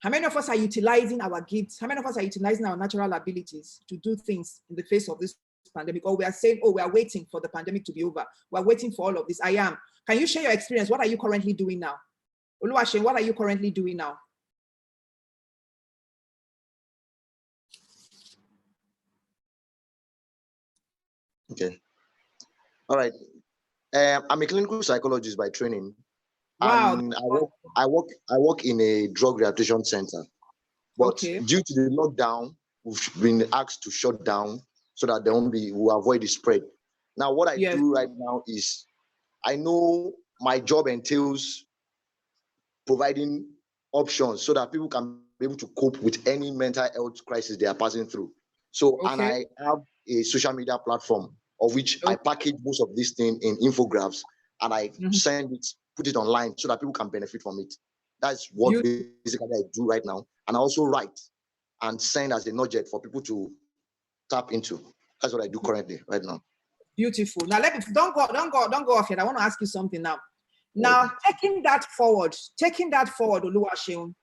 How many of us are utilizing our gifts? How many of us are utilizing our natural abilities to do things in the face of this pandemic? Or we are saying, oh, we are waiting for the pandemic to be over. We're waiting for all of this. I am. Can you share your experience? What are you currently doing now? Oluwaseun, what are you currently doing now? Okay. All right. I'm a clinical psychologist by training. Wow. And I work in a drug rehabilitation center. But okay. Due to the lockdown, we've been asked to shut down so that we'll avoid the spread. Now, what I do right now is I know my job entails providing options so that people can be able to cope with any mental health crisis they are passing through. So, and I have a social media platform of which I package most of these things in infographics and I send it, put it online so that people can benefit from it. That's what basically I do right now. And I also write and send as a nugget for people to tap into. That's what I do currently right now. Beautiful. Now don't go off yet. I want to ask you something now. Now, taking that forward, Oluwaseun.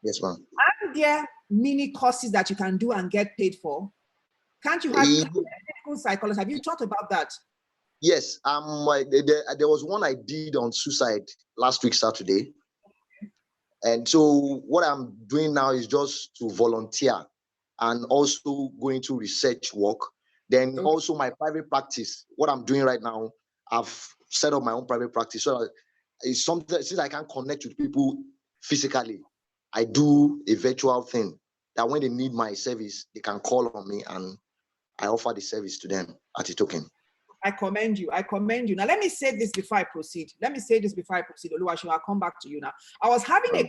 Yes, ma'am. Are there mini courses that you can do and get paid for? Can't you have clinical psychology? Have you thought about that? Yes. There was one I did on suicide last week, Saturday. And so what I'm doing now is just to volunteer and also going to research work. Then also my private practice, what I'm doing right now, I've set up my own private practice. So that it's something, since I can't connect with people physically, I do a virtual thing that when they need my service, they can call on me and I offer the service to them at a token. I commend you. Now, let me say this before I proceed. Oluwaseun, I'll come back to you now. I was having a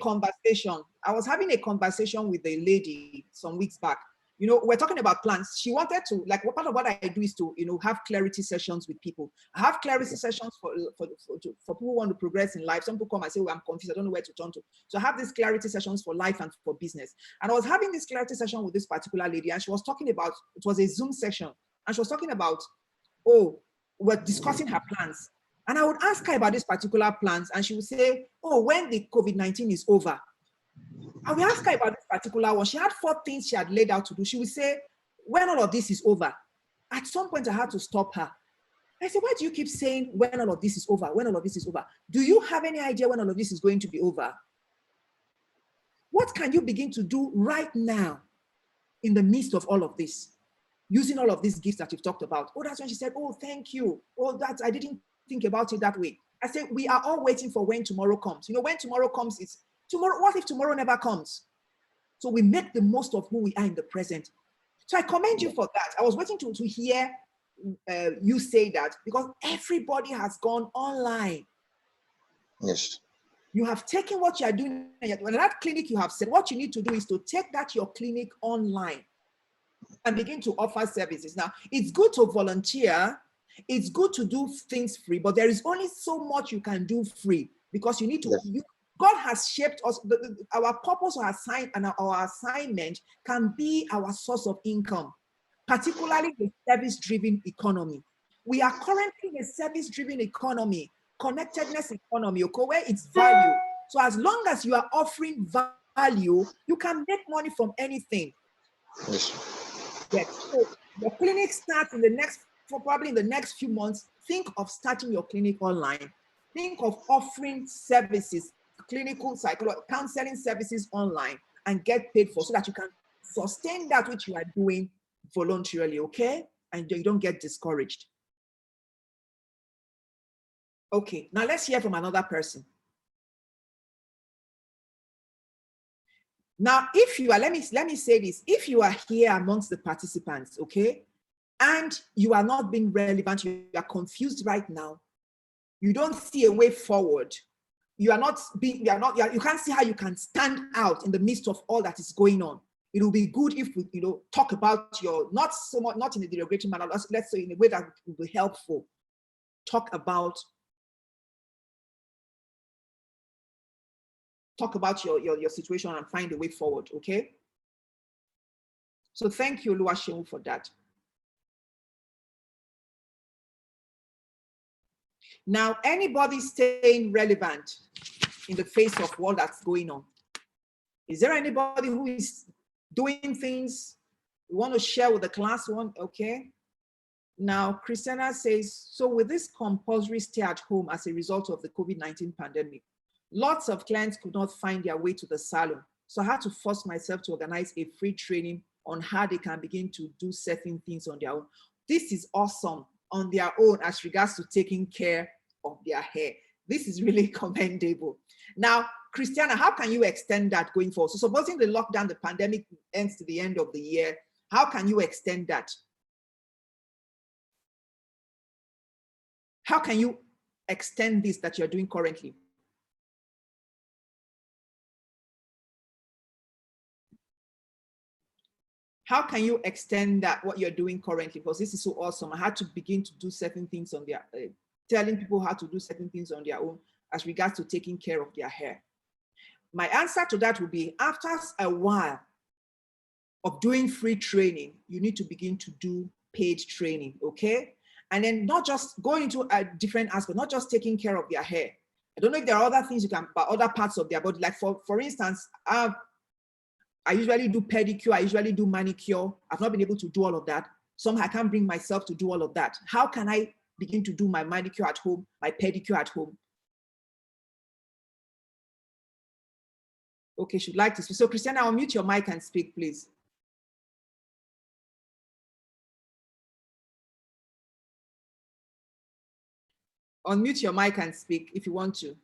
conversation with a lady some weeks back. You know, we're talking about plans. She wanted to, like, what part of what I do is to, have clarity sessions with people. I have clarity sessions for people who want to progress in life. Some people come and say, well, I'm confused. I don't know where to turn to. So I have these clarity sessions for life and for business. And I was having this clarity session with this particular lady, and she was talking about, it was a Zoom session, and she was talking about, we're discussing her plans. And I would ask her about these particular plans, and she would say, when the COVID-19 is over. I would ask her about this particular one. She had 4 things she had laid out to do. She would say, when all of this is over. At some point, I had to stop her. I said, why do you keep saying when all of this is over? When all of this is over? Do you have any idea when all of this is going to be over? What can you begin to do right now in the midst of all of this? Using all of these gifts that you've talked about. That's when she said, thank you. I didn't think about it that way. I said, we are all waiting for when tomorrow comes. When tomorrow comes, it's tomorrow. What if tomorrow never comes? So we make the most of who we are in the present. So I commend you for that. I was waiting to hear you say that, because everybody has gone online. Yes. You have taken what you are doing. When that clinic, you have said, what you need to do is to take your clinic online and begin to offer services. Now, it's good to volunteer. It's good to do things free, but there is only so much you can do free, because you need to, God has shaped us. Our purpose or our assignment can be our source of income, particularly the service-driven economy. We are currently in a service-driven economy, connectedness economy, where it's value. So as long as you are offering value, you can make money from anything. Yes. So your clinic starts probably in the next few months. Think of starting your clinic online. Think of offering services, clinical psychology, counseling services online, and get paid for, so that you can sustain that which you are doing voluntarily, okay? And you don't get discouraged. Okay, now let's hear from another person. Now, if you are, let me say this, if you are here amongst the participants, okay, and you are not being relevant, you are confused right now, you don't see a way forward, you can't see how you can stand out in the midst of all that is going on. It will be good if we, talk about not in a derogatory manner, let's say in a way that will be helpful. Talk about talk about your situation and find a way forward, okay? So thank you, Oluwaseun, for that. Now, anybody staying relevant in the face of what that's going on? Is there anybody who is doing things you want to share with the class one? Okay. Now, Christiana says, so with this compulsory stay at home as a result of the COVID-19 pandemic, lots of clients could not find their way to the salon. So I had to force myself to organize a free training on how they can begin to do certain things on their own. This is awesome on their own as regards to taking care of their hair. This is really commendable. Now, Christiana, how can you extend that going forward? So supposing the lockdown, the pandemic ends to the end of the year, how can you extend that? How can you extend this that you're doing currently? How can you extend that, what you're doing currently? Because this is so awesome. I had to begin to do certain things on their, telling people how to do certain things on their own as regards to taking care of their hair. My answer to that would be, after a while of doing free training, you need to begin to do paid training, okay? And then not just going into a different aspect, not just taking care of their hair. I don't know if there are other things you can, but other parts of their body. Like for instance, I usually do pedicure, I usually do manicure. I've not been able to do all of that. Somehow I can't bring myself to do all of that. How can I begin to do my manicure at home, my pedicure at home? Okay, she'd like to speak. So Christiana, I'll mute your mic and speak, please. Unmute your mic and speak if you want to.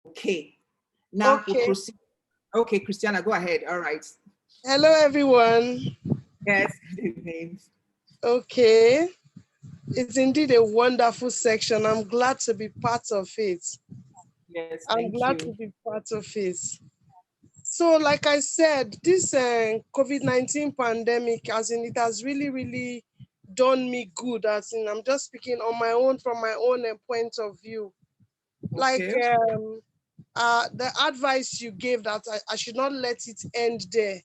Okay. Now we'll proceed. Okay, Christiana, go ahead. All right. Hello, everyone. Yes, good evening. Okay. It's indeed a wonderful section. I'm glad to be part of it. Yes, I'm glad to be part of it. So, like I said, this COVID-19 pandemic, as in, it has really, really done me good. As in, I'm just speaking on my own, from my own point of view. Like the advice you gave, that I should not let it end there.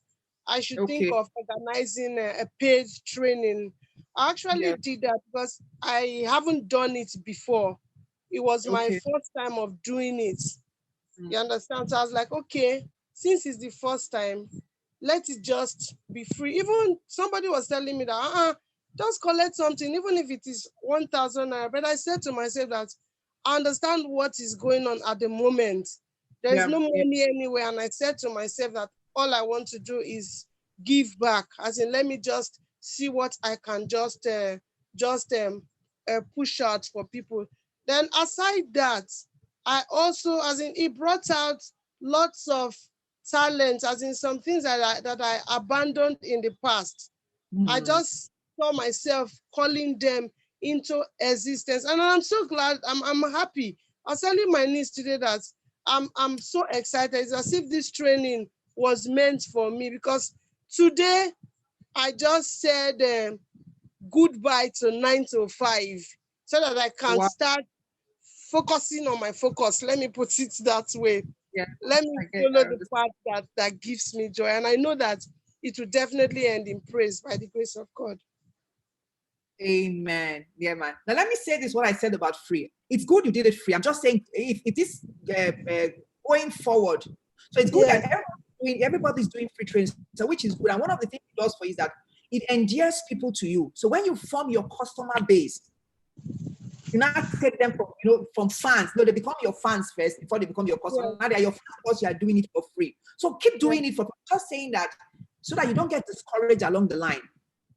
I should think of organizing a paid training. I actually did that because I haven't done it before. It was my first time of doing it. You understand? So I was like, okay, since it's the first time, let it just be free. Even somebody was telling me that, just collect something, even if it is 1,000 naira. But I said to myself that I understand what is going on at the moment. There's no money anywhere. And I said to myself that all I want to do is give back. As in, let me just see what I can just push out for people. Then aside that, I also, as in, it brought out lots of talent, as in some things that I abandoned in the past. I just saw myself calling them into existence. And I'm so glad, I'm happy. I was telling my niece today that I'm so excited. It's as if this training was meant for me, because today I just said goodbye to 9 to 5 so that I can start focusing on my focus. Let me put it that way. Let me follow the path that gives me joy. And I know that it will definitely end in praise by the grace of God. Amen. Yeah, man. Now let me say this, what I said about free. It's good you did it free. I'm just saying, if it is going forward. So it's good that everybody's doing free training, so which is good. And one of the things it does for you is that it endears people to you. So when you form your customer base, you not take them from fans. No, they become your fans first before they become your customers. Now they are your fans because you are doing it for free. So keep doing it for just saying that, so that you don't get discouraged along the line.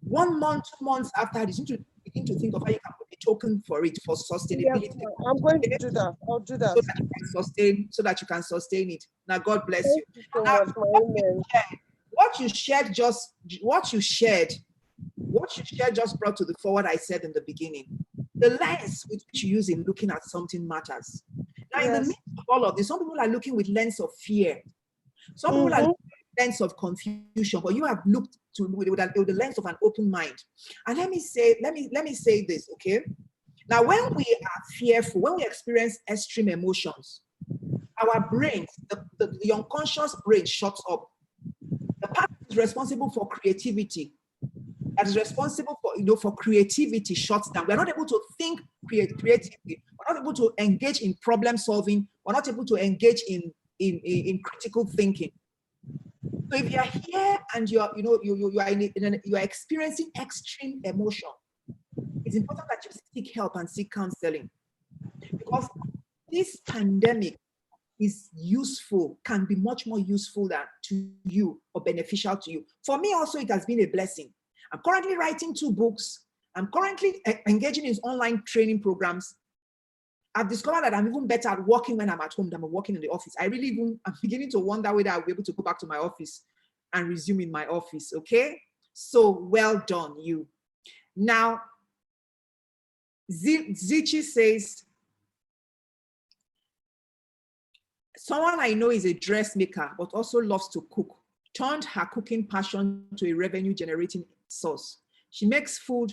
1 month, 2 months after this, you need to begin to think of how you can put a token for it, for sustainability. I'm going to do that. I'll do that. So that you can sustain it. Now, God bless you. Thank you so much, what you shared just brought to the forward I said in the beginning. The lens with which you use in looking at something matters. Now, in the midst of all of this, some people are looking with lens of fear. Some people are looking with lens of confusion, but you have looked with the lens of an open mind. And let me say this, okay? Now, when we are fearful, when we experience extreme emotions, our brains, the unconscious brain shuts up. The part that is responsible for creativity, that is responsible for, for creativity shuts down. We're not able to think creatively. We're not able to engage in problem solving. We're not able to engage in critical thinking. So if you're here and you are experiencing extreme emotion, it's important that you seek help and seek counseling, because this pandemic is useful, can be much more useful to you or beneficial to you. For me also, it has been a blessing. I'm currently writing 2 books. I'm currently engaging in online training programs. I've discovered that I'm even better at working when I'm at home than I'm working in the office. I'm beginning to wonder whether I'll be able to go back to my office and resume in my office, okay? So well done, you. Now, Zichi says, someone I know is a dressmaker, but also loves to cook, turned her cooking passion to a revenue generating source. She makes food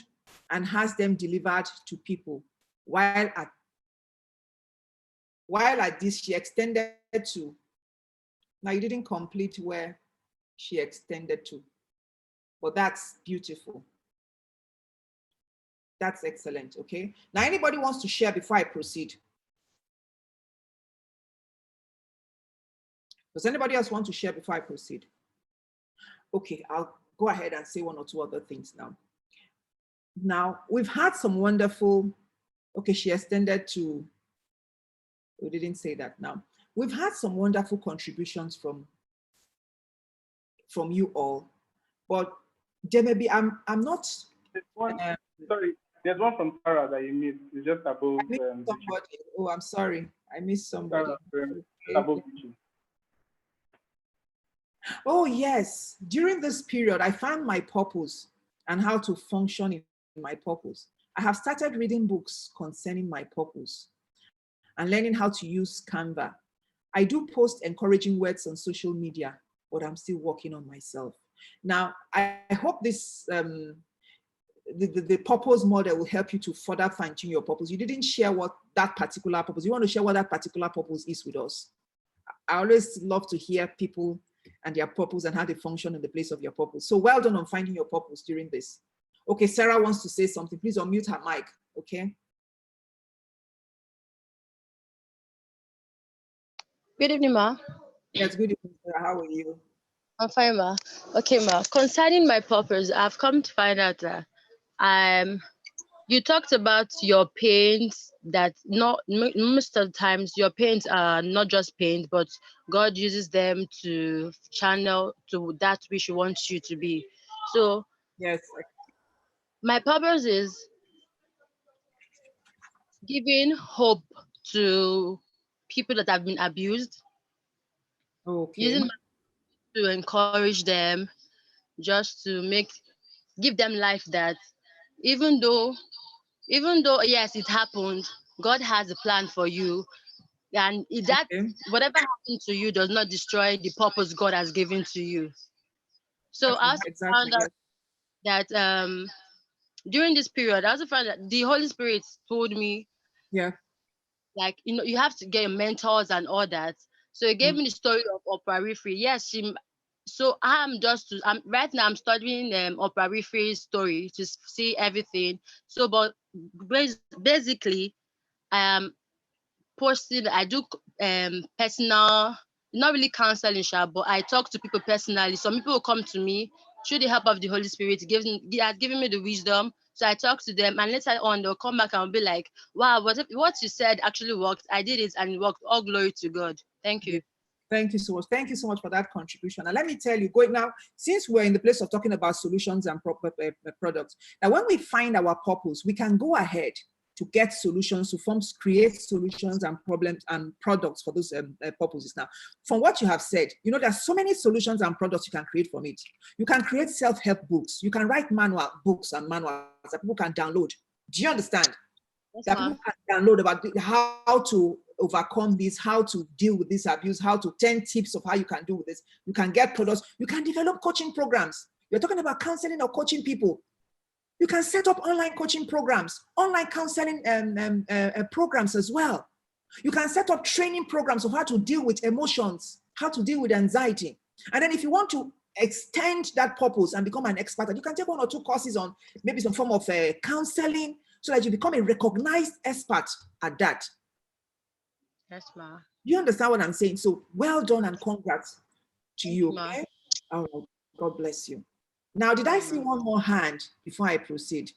and has them delivered to people. While at this, she extended to, now you didn't complete where she extended to, but that's beautiful. That's excellent, okay? Now, anybody wants to share before I proceed? Does anybody else want to share before I proceed? Okay, I'll go ahead and say 1 or 2 other things now. Now, we've had some wonderful, okay, she extended to, we didn't say that now. We've had some wonderful contributions from you all, but there may be, I'm not. Sorry, there's one from Sarah that you missed. It's just above. Somebody. Oh, I'm sorry. I missed somebody. Above you. Oh, yes. During this period, I found my purpose and how to function in my purpose. I have started reading books concerning my purpose and learning how to use Canva. I do post encouraging words on social media, but I'm still working on myself. Now, I hope this, the purpose model will help you to further fine-tune your purpose. You didn't share what that particular purpose, you want to share what that particular purpose is with us. I always love to hear people and their purpose and how they function in the place of your purpose. So well done on finding your purpose during this. Okay, Sarah wants to say something. Please unmute her mic, okay? Good evening, ma. Yes, good evening, Sarah. How are you? I'm fine, ma. Okay, ma. Concerning my purpose, I've come to find out that you talked about your pains, that most of the times your pains are not just pains, but God uses them to channel to that which He wants you to be. So yes, my purpose is giving hope to people that have been abused. Okay. Using to encourage them, just to give them life, that even though yes, it happened, God has a plan for you, and that whatever happened to you does not destroy the purpose God has given to you. So I also found out that during this period, I also found that the Holy Spirit told me, like, you have to get mentors and all that. So He gave me the story of Oprah Winfrey. Yes, so right now I'm studying Oprah Winfrey's story to see everything. So, but basically, posting, I do personal, not really counseling, but I talk to people personally. Some people will come to me through the help of the Holy Spirit. He has given me the wisdom. So I talk to them, and later on they'll come back and be like, wow, what you said actually worked. I did it and it worked. All glory to God. Thank you. Thank you so much. Thank you so much for that contribution. And let me tell you, now, since we're in the place of talking about solutions and products, now when we find our purpose, we can go ahead to get solutions, to create solutions and problems and products for those purposes. Now, from what you have said, there's so many solutions and products you can create from it. You can create self-help books. You can write books and manuals that people can download. Do you understand? Yes, that people can download about how to overcome this, how to deal with this abuse, 10 tips of how you can deal with this. You can get products. You can develop coaching programs. You're talking about counseling or coaching people. You can set up online coaching programs, online counseling programs as well. You can set up training programs of how to deal with emotions, how to deal with anxiety. And then if you want to extend that purpose and become an expert, you can take 1 or 2 courses on maybe some form of counseling so that you become a recognized expert at that. Yes, ma. You understand what I'm saying? So well done and congrats to you. Okay? All right. God bless you. Now, did I see one more hand before I proceed?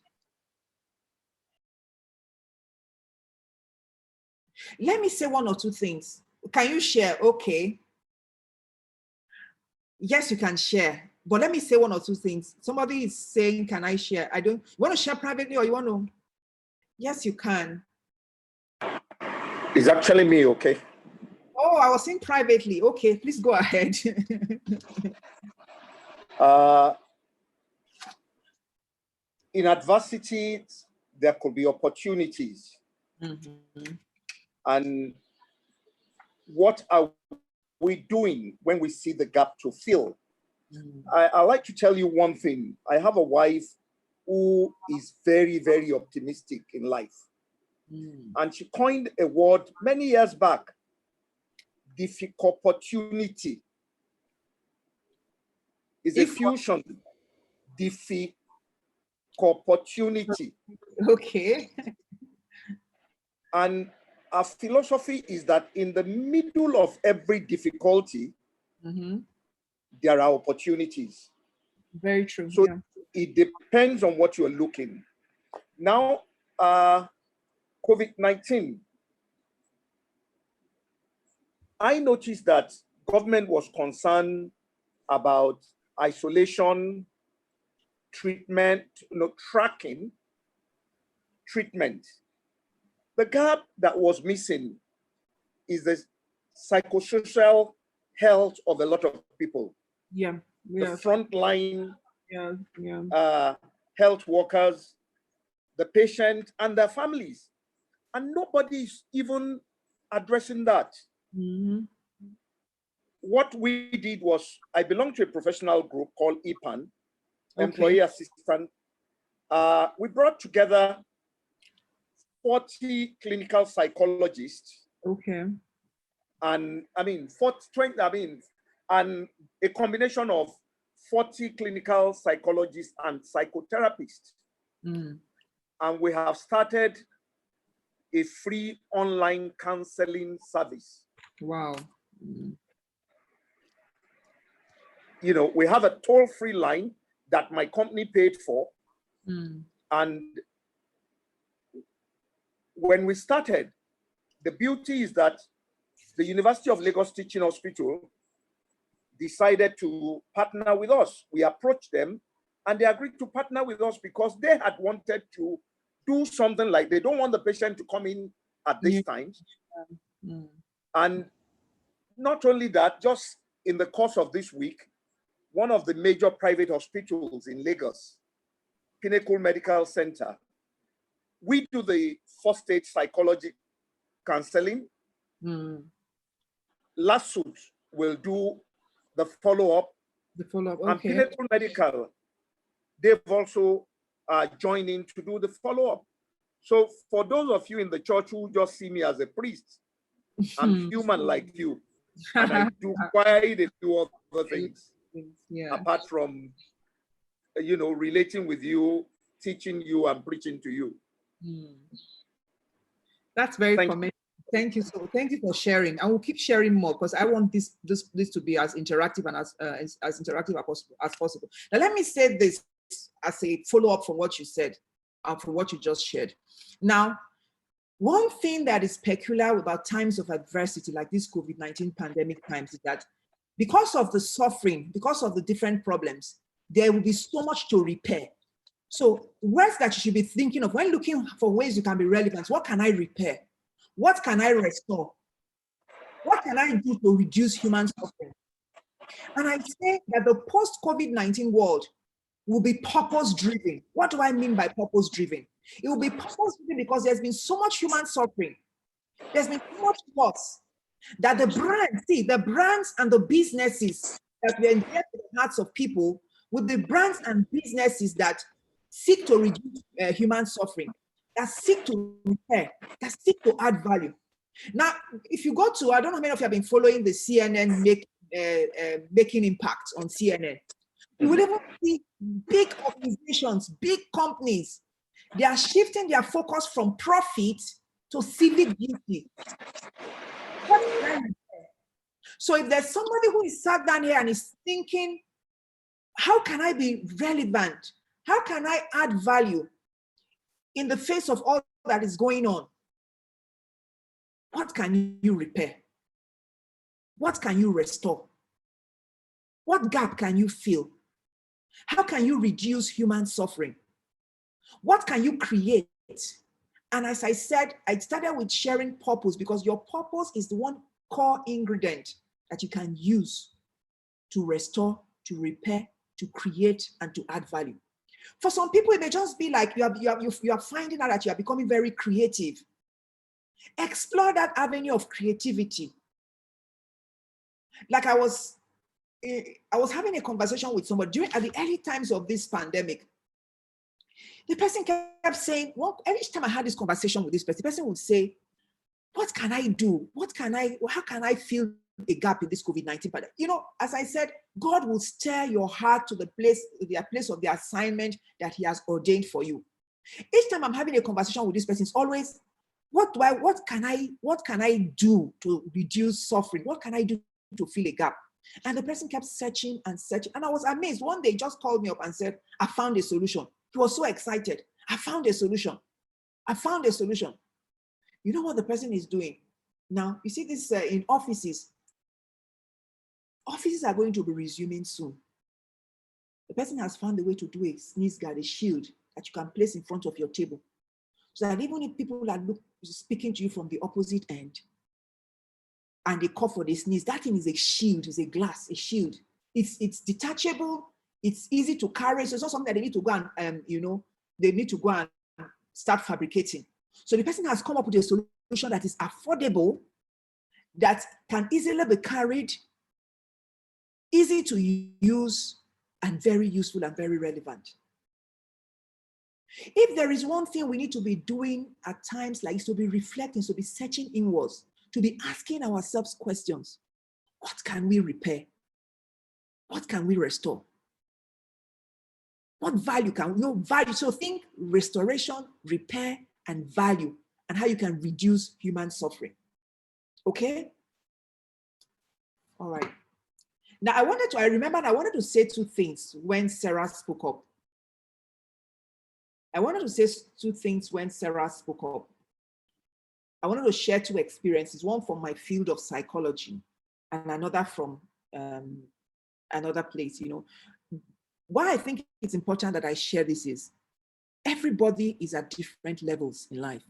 Let me say 1 or 2 things. Can you share? Okay. Yes, you can share. But let me say 1 or 2 things. Somebody is saying, can I share? You want to share privately or you want to? Yes, you can. It's actually me, okay? Oh, I was saying privately. Okay, please go ahead. In adversity, there could be opportunities. Mm-hmm. And what are we doing when we see the gap to fill? I like to tell you one thing. I have a wife who is very, very optimistic in life. And she coined a word many years back, difficult opportunity. Is a fusion, difficult opportunity. Okay. And our philosophy is that in the middle of every difficulty, there are opportunities. Very true. So it depends on what you're looking. Now, COVID-19, I noticed that government was concerned about isolation, treatment, tracking, treatment. The gap that was missing is the psychosocial health of a lot of people. Yeah. The frontline yeah. Health workers, the patient, and their families. And nobody is even addressing that. What we did was, I belong to a professional group called EPAN, Employee Assistant. We brought together 40 clinical psychologists. And and a combination of 40 clinical psychologists and psychotherapists. And we have started a free online counseling service. Wow. You know, we have a toll-free line that my company paid for. And when we started, the beauty is that the University of Lagos Teaching Hospital decided to partner with us. We approached them and they agreed to partner with us because they had wanted to do something like, they don't want the patient to come in at this time. And not only that, just in the course of this week, one of the major private hospitals in Lagos, Pinnacle Medical Center, we do the first stage psychology counseling. Lawsuit will do the follow-up. And Pinnacle Medical, they've also joined in to do the follow-up. So for those of you in the church who just see me as a priest, I'm human like you. And I do quite a few other things, apart from, relating with you, teaching you, and preaching to you. That's very commendable. Thank you for sharing, and we'll keep sharing more because I want this to be as interactive and as interactive as possible. Now, let me say this as a follow-up from what you said, from what you just shared. Now, one thing that is peculiar about times of adversity like this COVID-19 pandemic times is that because of the suffering, because of the different problems, there will be so much to repair. So words that you should be thinking of when looking for ways you can be relevant. What can I repair? What can I restore? What can I do to reduce human suffering? And I say that the post-COVID-19 world will be purpose-driven. What do I mean by purpose-driven? It will be purpose-driven because there's been so much human suffering. There's been so much loss that the brands and the businesses that were endeared to the hearts of people will be brands and businesses that seek to reduce human suffering, that seek to repair, that seek to add value. Now, if you go to, I don't know how many of you have been following the CNN making impact on CNN. You will even see big organizations, big companies, they are shifting their focus from profit to civic duty. So if there's somebody who is sat down here and is thinking, how can I be relevant? How can I add value in the face of all that is going on? What can you repair? What can you restore? What gap can you fill? How can you reduce human suffering? What can you create? And as I said, I started with sharing purpose, because your purpose is the one core ingredient that you can use to restore, to repair, to create, and to add value. For some people, it may just be like you are finding out that you are becoming very creative. Explore that avenue of creativity. Like I was having a conversation with somebody at the early times of this pandemic. The person kept saying, well, every time I had this conversation with this person, the person would say, what can I do? How can I fill a gap in this COVID-19 pandemic? You know, as I said, God will stir your heart to the place of the assignment that he has ordained for you. Each time I'm having a conversation with this person, it's always, what can I do to reduce suffering? What can I do to fill a gap? And the person kept searching and searching. And I was amazed. One day he just called me up and said, I found a solution. He was so excited. I found a solution. I found a solution. You know what the person is doing? Now, you see this in offices. Offices are going to be resuming soon. The person has found a way to do a sneeze guard, a shield that you can place in front of your table. So that even if people are speaking to you from the opposite end and they cough or they sneeze, that thing is a shield, is a glass, a shield. It's detachable, it's easy to carry. So it's not something that they need to go and, they need to go and start fabricating. So the person has come up with a solution that is affordable, that can easily be carried, easy to use, and very useful and very relevant. If there is one thing we need to be doing at times like this, to be reflecting, to be searching inwards, to be asking ourselves questions. What can we repair? What can we restore? What value can we value? So think restoration, repair, and value, and how you can reduce human suffering. Okay? All right. Now I wanted to say two things when Sarah spoke up. I wanted to say two things when Sarah spoke up. I wanted to share two experiences, one from my field of psychology and another from another place. Why I think it's important that I share this is everybody is at different levels in life.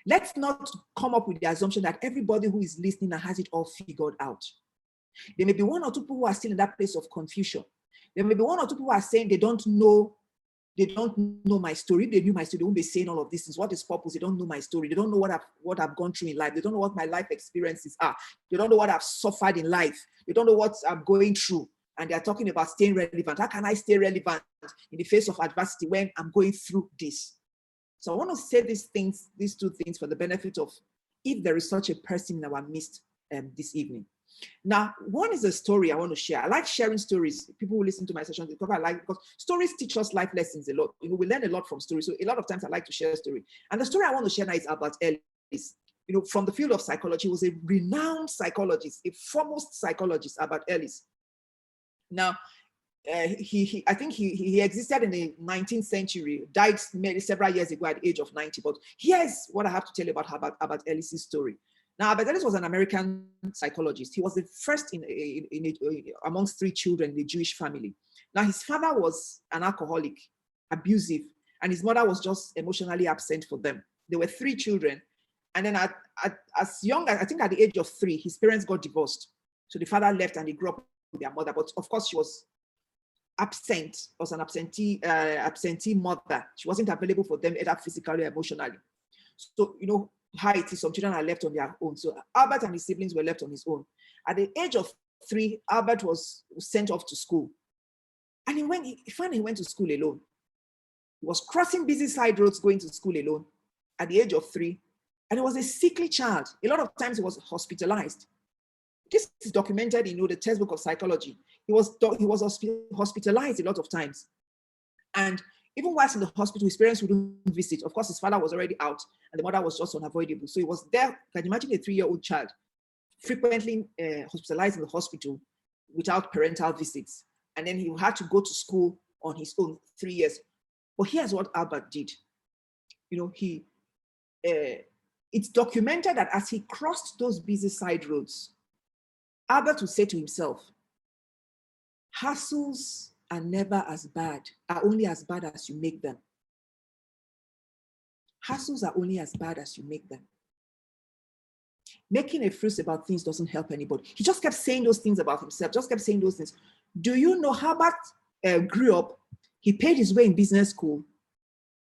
Let's not come up with the assumption that everybody who is listening has it all figured out. There may be one or two people who are still in that place of confusion. There may be one or two people who are saying they don't know my story. If they knew my story, they won't be saying all of these things. What is purpose? They don't know my story. They don't know what I've gone through in life. They don't know what my life experiences are. They don't know what I've suffered in life. They don't know what I'm going through. And they're talking about staying relevant. How can I stay relevant in the face of adversity when I'm going through this? So I want to say these two things for the benefit of if there is such a person in our midst this evening. Now, one is a story I want to share. I like sharing stories. People who listen to my sessions, because stories teach us life lessons a lot. We learn a lot from stories. So a lot of times I like to share a story. And the story I want to share now is about Ellis. From the field of psychology, he was a renowned psychologist, a foremost psychologist, about Ellis. Now, I think he existed in the 19th century, died maybe several years ago at the age of 90. But here's what I have to tell you about Ellis's story. Now, Albert Ellis was an American psychologist. He was the first amongst three children in a Jewish family. Now, his father was an alcoholic, abusive, and his mother was just emotionally absent for them. There were three children. And then as young as, I think at the age of 3, his parents got divorced. So the father left and he grew up with their mother. But of course, she was absent, was an absentee mother. She wasn't available for them either physically or emotionally. So, how it is, some children are left on their own. So Albert and his siblings were left on his own. At the age of 3, Albert was sent off to school. And he finally went to school alone. He was crossing busy side roads going to school alone. At the age of 3, And it was a sickly child. A lot of times he was hospitalized. This is documented in the textbook of psychology. He was hospitalized a lot of times. And even whilst in the hospital, his parents wouldn't visit. Of course, his father was already out and the mother was just unavoidable. So he was there. Can you imagine a 3-year-old child frequently hospitalized in the hospital without parental visits? And then he had to go to school on his own 3 years. But here's what Albert did. It's documented that as he crossed those busy side roads, Albert would say to himself, hassles are never as bad, are only as bad as you make them. Hassles are only as bad as you make them. Making a fuss about things doesn't help anybody. He just kept saying those things about himself, just kept saying those things. Do you know Albert grew up, he paid his way in business school,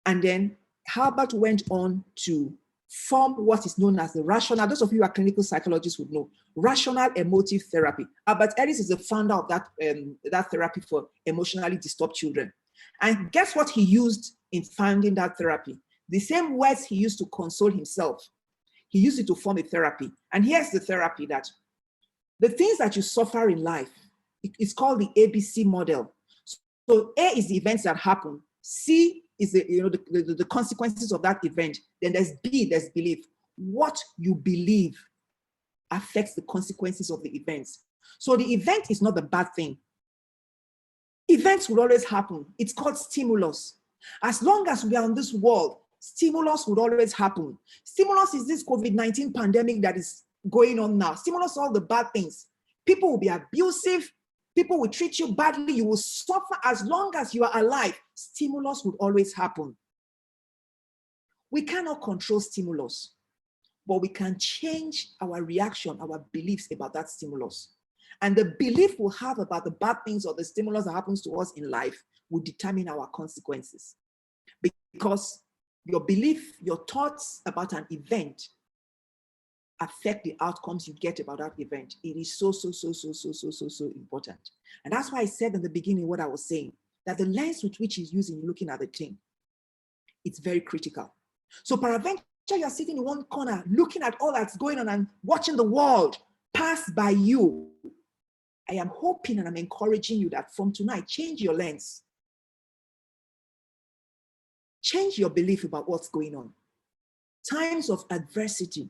and then Albert went on to form what is known as the rational, those of you who are clinical psychologists would know, rational emotive therapy. Albert Ellis is the founder of that therapy for emotionally disturbed children. And guess what he used in founding that therapy? The same words he used to console himself. He used it to form a therapy. And here's the therapy: that the things that you suffer in life, it's called the ABC model. So A is the events that happen. C is the consequences of that event. Then there's B, there's belief. What you believe affects the consequences of the events. So the event is not the bad thing. Events will always happen. It's called stimulus. As long as we are on this world, stimulus would always happen. Stimulus is this COVID-19 pandemic that is going on now. Stimulus all the bad things. People will be abusive. People will treat you badly. You will suffer. As long as you are alive, stimulus would always happen. We cannot control stimulus, but we can change our reaction, our beliefs about that stimulus. And the belief we'll have about the bad things or the stimulus that happens to us in life will determine our consequences. Because your belief, your thoughts about an event affect the outcomes you get about that event. It is so important. And that's why I said in the beginning what I was saying, that the lens with which he's using looking at the thing, it's very critical. So peradventure, you're sitting in one corner, looking at all that's going on and watching the world pass by you. I am hoping and I'm encouraging you that from tonight, change your lens. Change your belief about what's going on. Times of adversity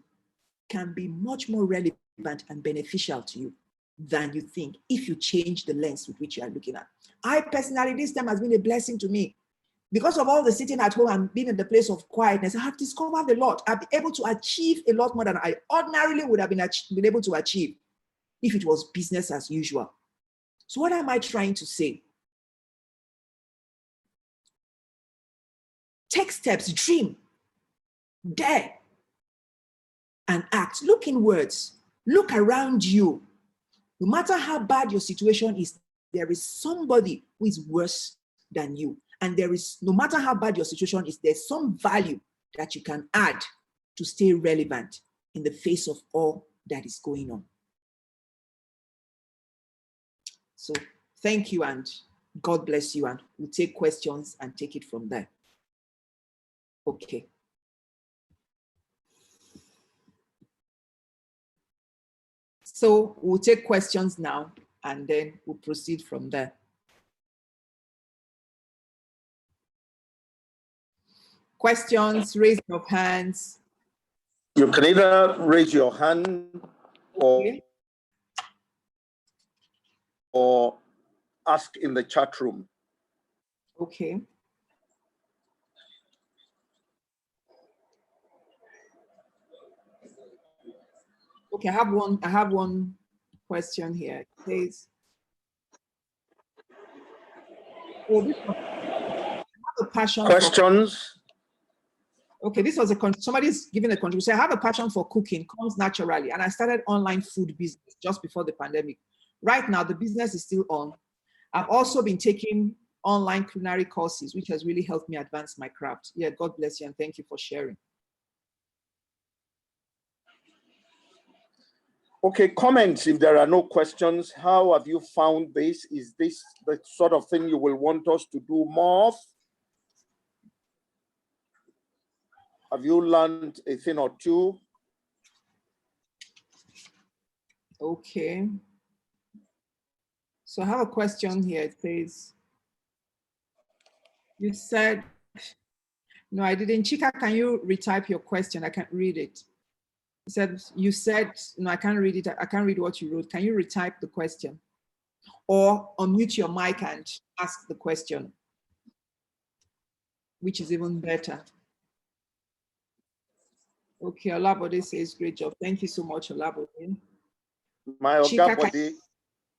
can be much more relevant and beneficial to you than you think if you change the lens with which you are looking at. I personally, this time has been a blessing to me. Because of all the sitting at home and being in the place of quietness, I have discovered a lot. I've been able to achieve a lot more than I ordinarily would have been able to achieve if it was business as usual. So what am I trying to say? Take steps, dream, dare, and act. Look inwards. Look around you. No matter how bad your situation is, there is somebody who is worse than you. And there is, no matter how bad your situation is, there's some value that you can add to stay relevant in the face of all that is going on. So thank you and God bless you, and we'll take questions and take it from there. Okay. So we'll take questions now and then we'll proceed from there. Questions, raise your hands. You can either raise your hand or ask in the chat room. Okay. Okay, I have one question here. It says, oh, this one, I have a passion questions. Okay, this was somebody's giving a contribution. I have a passion for cooking, comes naturally, and I started online food business just before the pandemic. Right now, the business is still on. I've also been taking online culinary courses, which has really helped me advance my craft. Yeah, God bless you and thank you for sharing. Okay, comments if there are no questions. How have you found this? Is this the sort of thing you will want us to do more of? Have you learned a thing or two? Okay. So I have a question here. It says, you said, no, I didn't. Chika, can you retype your question? I can't read it. You said, no, I can't read it. I can't read what you wrote. Can you retype the question? Or unmute your mic and ask the question, which is even better. Okay, Olabode says, great job. Thank you so much, Olabode. My Oga Body,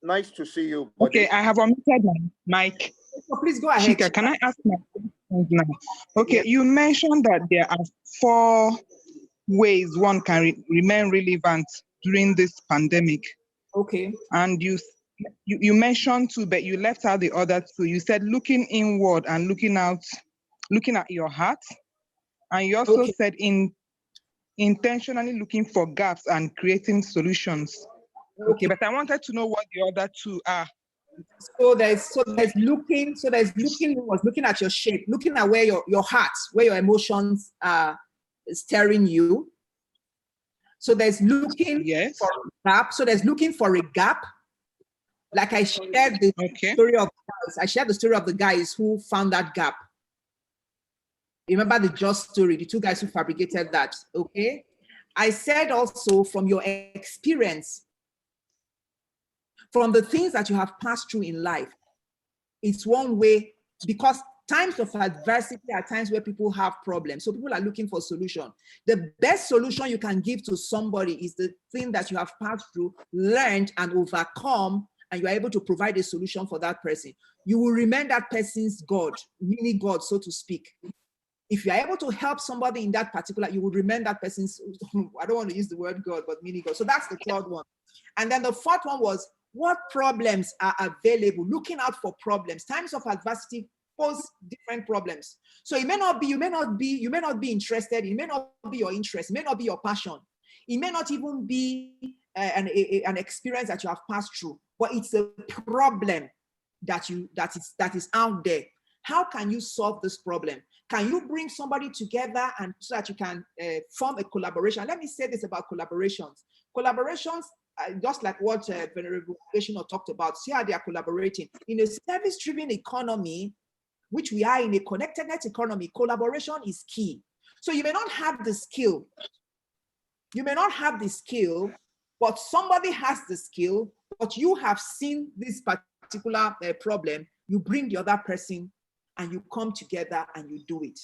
nice to see you, buddy. Okay, I have unmuted my mic. So please go ahead. Chika, can I ask my question now? Okay, yes. You mentioned that there are 4 ways one can remain relevant during this pandemic. Okay. And you mentioned 2, but you left out the other 2. You said looking inward and looking at your heart. And you also said intentionally looking for gaps and creating solutions. Okay, but I wanted to know what the other 2 are. So there's looking was looking at your shape, looking at where your heart, where your emotions are steering you. So there's looking for a gap. So there's looking for a gap. Like I shared the story of guys. I shared the story of the guys who found that gap. Remember the Just story, the 2 guys who fabricated that. Okay. I said also from your experience, from the things that you have passed through in life, it's one way, because times of adversity are times where people have problems. So people are looking for solution. The best solution you can give to somebody is the thing that you have passed through, learned, and overcome, and you are able to provide a solution for that person. You will remain that person's God, mini God, so to speak. If you are able to help somebody in that particular, you will remain that person's, I don't want to use the word God, but mini God. So that's the 3rd one. And then the 4th one was, what problems are available? Looking out for problems. Times of adversity pose different problems. So it may not be, you may not be interested. It may not be your interest. It may not be your passion. It may not even be an experience that you have passed through, but it's a problem that is out there. How can you solve this problem? Can you bring somebody together and so that you can form a collaboration? Let me say this about collaborations. Collaborations, just like what Venerable Adeshino talked about, see how they are collaborating. In a service-driven economy, which we are in a connectedness economy, collaboration is key. So you may not have the skill. You may not have the skill, but somebody has the skill, but you have seen this particular problem, you bring the other person and you come together and you do it.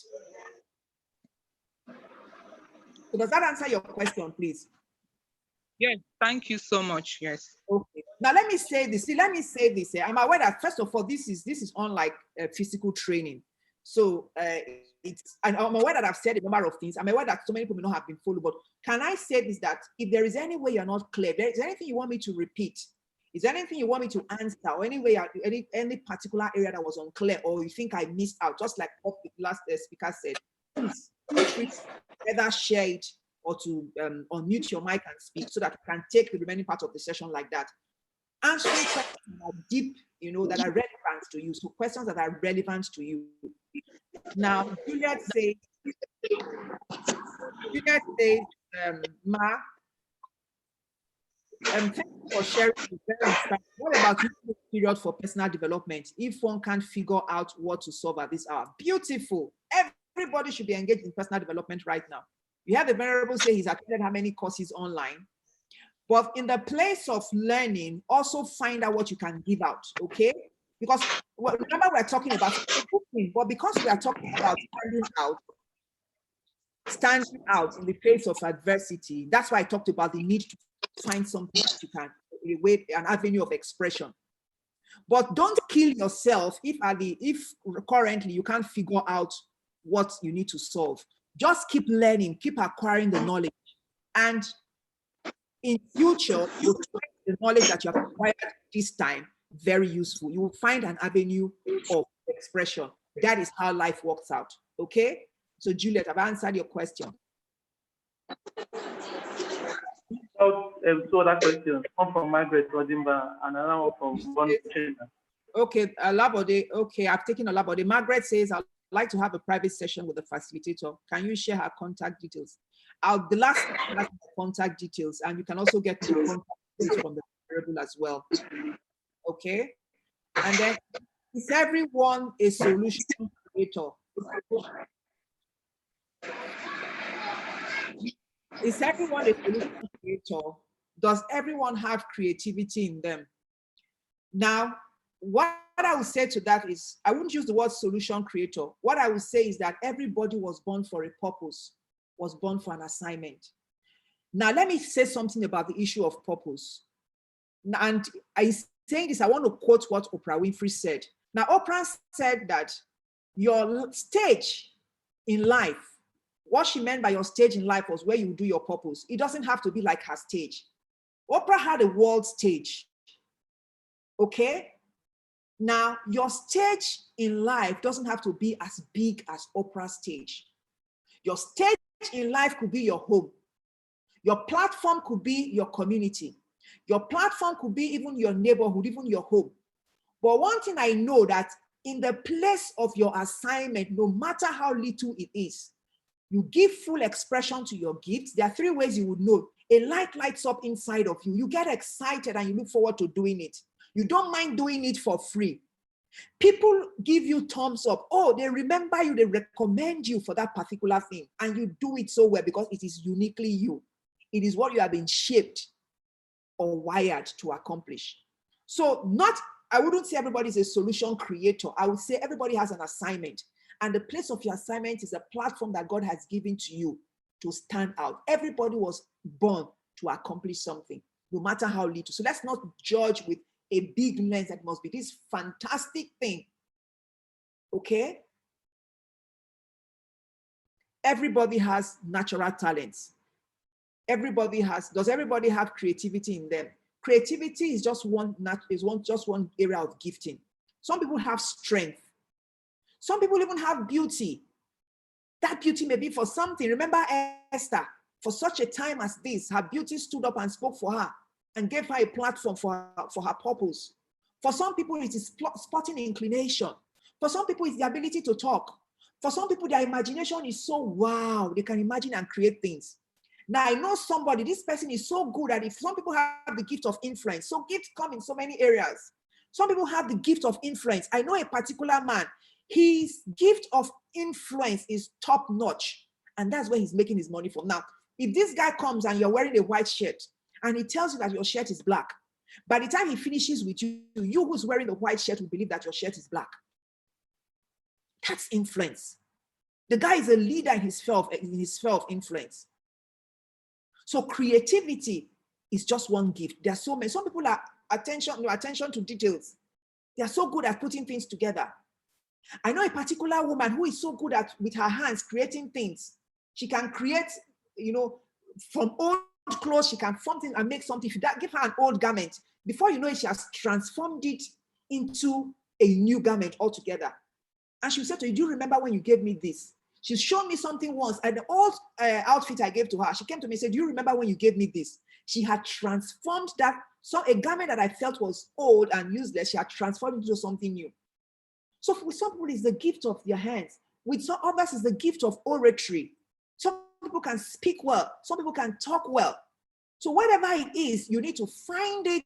So does that answer your question, please? Yes, thank you so much. Yes. Okay. Now let me say this. I'm aware that first of all, this is unlike physical training. So and I'm aware that I've said a number of things. I'm aware that so many people may not have been followed, but can I say this, that if there is any way you're not clear, there is anything you want me to repeat, is there anything you want me to answer, or any particular area that was unclear, or you think I missed out, just like what the last speaker said, please feel free to either share it or to unmute your mic and speak so that we can take the remaining part of the session like that. Answering questions that are deep, that are relevant to you. So questions that are relevant to you. Now, Juliet says, Ma, thank you for sharing. What about this period for personal development if one can't figure out what to solve at this hour? Beautiful. Everybody should be engaged in personal development right now. You have the Venerable say he's attended how many courses online. But in the place of learning, also find out what you can give out, okay? Because remember we're talking about cooking, but because we are talking about standing out in the face of adversity, that's why I talked about the need to find something that you can, an avenue of expression. But don't kill yourself if currently you can't figure out what you need to solve. Just keep learning, keep acquiring the knowledge. And in future, you'll find the knowledge that you have acquired this time very useful. You will find an avenue of expression. That is how life works out. Okay? So Juliet, I've answered your question. So that question, one from Margaret Rodimba and another one from Bon. Okay, Labode. Okay, I've taken a Labode. Margaret says, like to have a private session with the facilitator. Can you share her contact details? The last contact details, and you can also get the contact details from the variable as well. Okay? And then, is everyone a solution creator? Is everyone a solution creator? Does everyone have creativity in them? Now, what I would say to that is, I wouldn't use the word solution creator. What I would say is that everybody was born for a purpose, was born for an assignment. Now, let me say something about the issue of purpose. And I saying this, I want to quote what Oprah Winfrey said. Now, Oprah said that your stage in life, what she meant by your stage in life was where you do your purpose. It doesn't have to be like her stage. Oprah had a world stage. Okay? Now, your stage in life doesn't have to be as big as Oprah's stage. Your stage in life could be your home. Your platform could be your community. Your platform could be even your neighborhood, even your home. But one thing I know, that in the place of your assignment, no matter how little it is, you give full expression to your gifts. There are 3 ways you would know. A light lights up inside of you. You get excited and you look forward to doing it. You don't mind doing it for free. People give you thumbs up. Oh, they remember you, they recommend you for that particular thing. And you do it so well because it is uniquely you. It is what you have been shaped or wired to accomplish. So I wouldn't say everybody is a solution creator. I would say everybody has an assignment. And the place of your assignment is a platform that God has given to you to stand out. Everybody was born to accomplish something, no matter how little. So let's not judge with a big lens that must be this fantastic thing. Okay? Everybody has natural talents. Does everybody have creativity in them? Creativity is just one area of gifting. Some people have strength. Some people even have beauty. That beauty may be for something. Remember Esther, for such a time as this, her beauty stood up and spoke for her and gave her a platform for her purpose. For some people, it is spotting inclination. For some people, it's the ability to talk. For some people, their imagination is so wow, they can imagine and create things. Now, I know somebody, this person is so good at it. Some people have the gift of influence. So gifts come in so many areas. Some people have the gift of influence. I know a particular man, his gift of influence is top notch. And that's where he's making his money from. Now, if this guy comes and you're wearing a white shirt and he tells you that your shirt is black, by the time he finishes with you, you who's wearing the white shirt will believe that your shirt is black. That's influence. The guy is a leader in his sphere of influence. So creativity is just one gift. There are so many. Some people are attention to details. They are so good at putting things together. I know a particular woman who is so good at, with her hands, creating things. She can create, from old clothes, she can form things and make something. If you give her an old garment, before you know it, she has transformed it into a new garment altogether. And she said to you, do you remember when you gave me this? She showed me something once, and the old outfit I gave to her, she came to me and said, do you remember when you gave me this? She had transformed that, so a garment that I felt was old and useless, she had transformed into something new. So with some people, it's the gift of their hands. With some others, it's the gift of oratory. Some people can speak well. Some people can talk well. So whatever it is, you need to find it.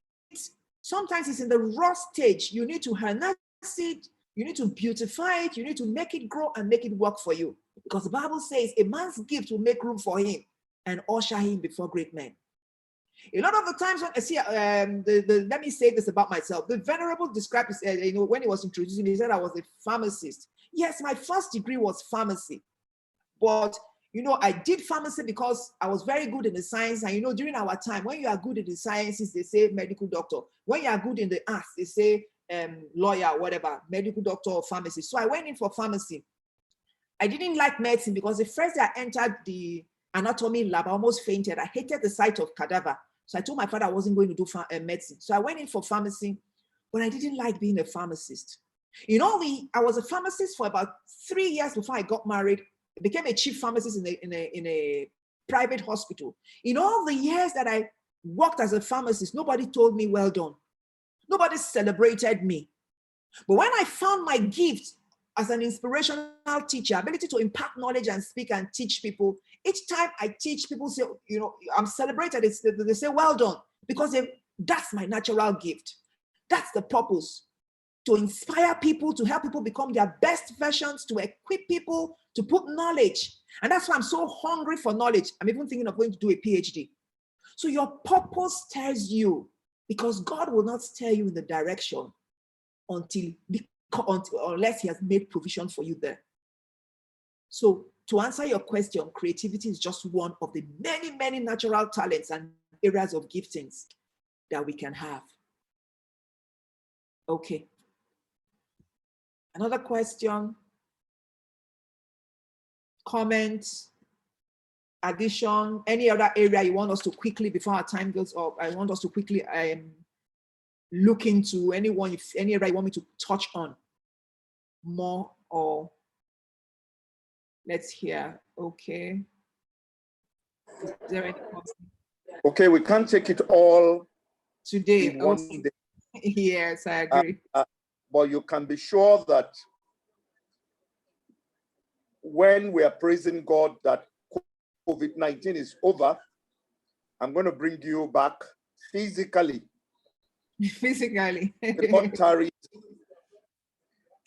Sometimes it's in the raw stage. You need to harness it. You need to beautify it. You need to make it grow and make it work for you. Because the Bible says a man's gift will make room for him and usher him before great men. A lot of the times when I see, let me say this about myself. The Venerable described this, when he was introducing me, he said I was a pharmacist. Yes, my first degree was pharmacy. But, I did pharmacy because I was very good in the science. And, during our time, when you are good in the sciences, they say medical doctor. When you are good in the arts, they say lawyer, whatever, medical doctor or pharmacist. So I went in for pharmacy. I didn't like medicine because the first day I entered the anatomy lab, I almost fainted. I hated the sight of cadaver. So I told my father I wasn't going to do medicine. So I went in for pharmacy, but I didn't like being a pharmacist. I was a pharmacist for about 3 years before I got married. I became a chief pharmacist in a private hospital. In all the years that I worked as a pharmacist, nobody told me, well done. Nobody celebrated me. But when I found my gift as an inspirational teacher, ability to impact knowledge and speak and teach people. Each time I teach, people say, you know, I'm celebrated. They say, well done, because that's my natural gift. That's the purpose, to inspire people, to help people become their best versions, to equip people, to put knowledge. And that's why I'm so hungry for knowledge. I'm even thinking of going to do a PhD. So your purpose stirs you, because God will not steer you in the direction unless he has made provision for you there. So to answer your question, creativity is just one of the many, many natural talents and areas of giftings that we can have. Okay. Another question, comment, addition, any other area you want us to quickly, before our time goes up, I want us to quickly look into any area you want me to touch on more, or let's hear. Okay. Is there any comment? Okay, we can't take it all today. In one day. Yes, I agree. But you can be sure that when we are praising God that COVID-19 is over, I'm going to bring you back physically. Physically. The Lord tarries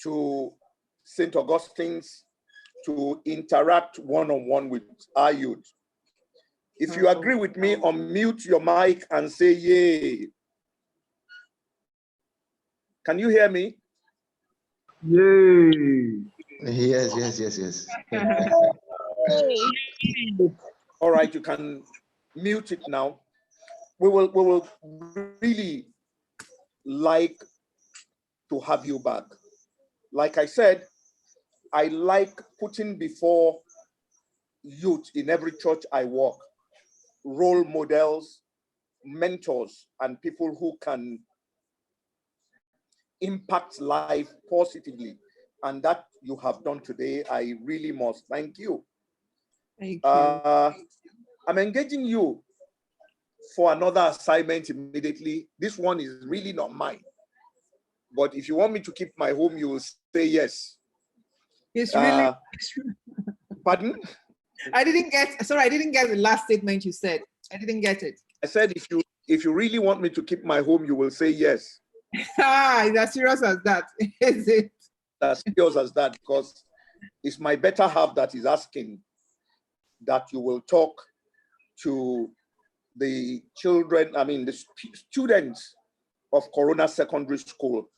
to St. Augustine's to interact one-on-one with our youth. If you agree with me, unmute your mic and say yay. Can you hear me? Yay. Yes, yes, yes, yes. All right, you can mute it now. We will really like to have you back. Like I said, I like putting before youth in every church I work role models, mentors, and people who can impact life positively. And that you have done today. I really must thank you. Thank you. I'm engaging you for another assignment immediately. This one is really not mine. But if you want me to keep my home, you will say yes. It's really. Pardon? I didn't get the last statement you said. I didn't get it. I said, if you really want me to keep my home, you will say yes. Is as serious as that? Is it? As serious as that, because it's my better half that is asking that you will talk to the children, the students of Corona Secondary School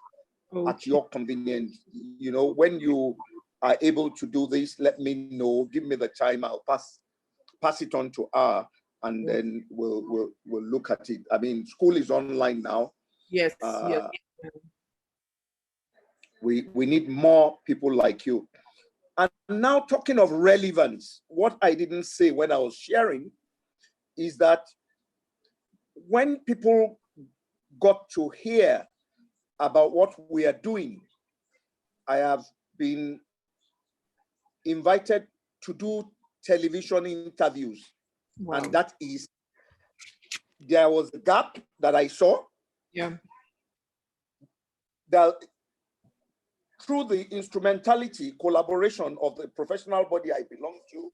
at your convenience. You know, when you are able to do this, let me know. Give me the time. I'll pass it on to her, and then we'll look at it. School is online now. Yes. Yes. We need more people like you. And now, talking of relevance, what I didn't say when I was sharing is that when people got to hear about what we are doing, I have been invited to do television interviews. Wow. And there was a gap that I saw. Yeah. That through the instrumentality, collaboration of the professional body I belong to,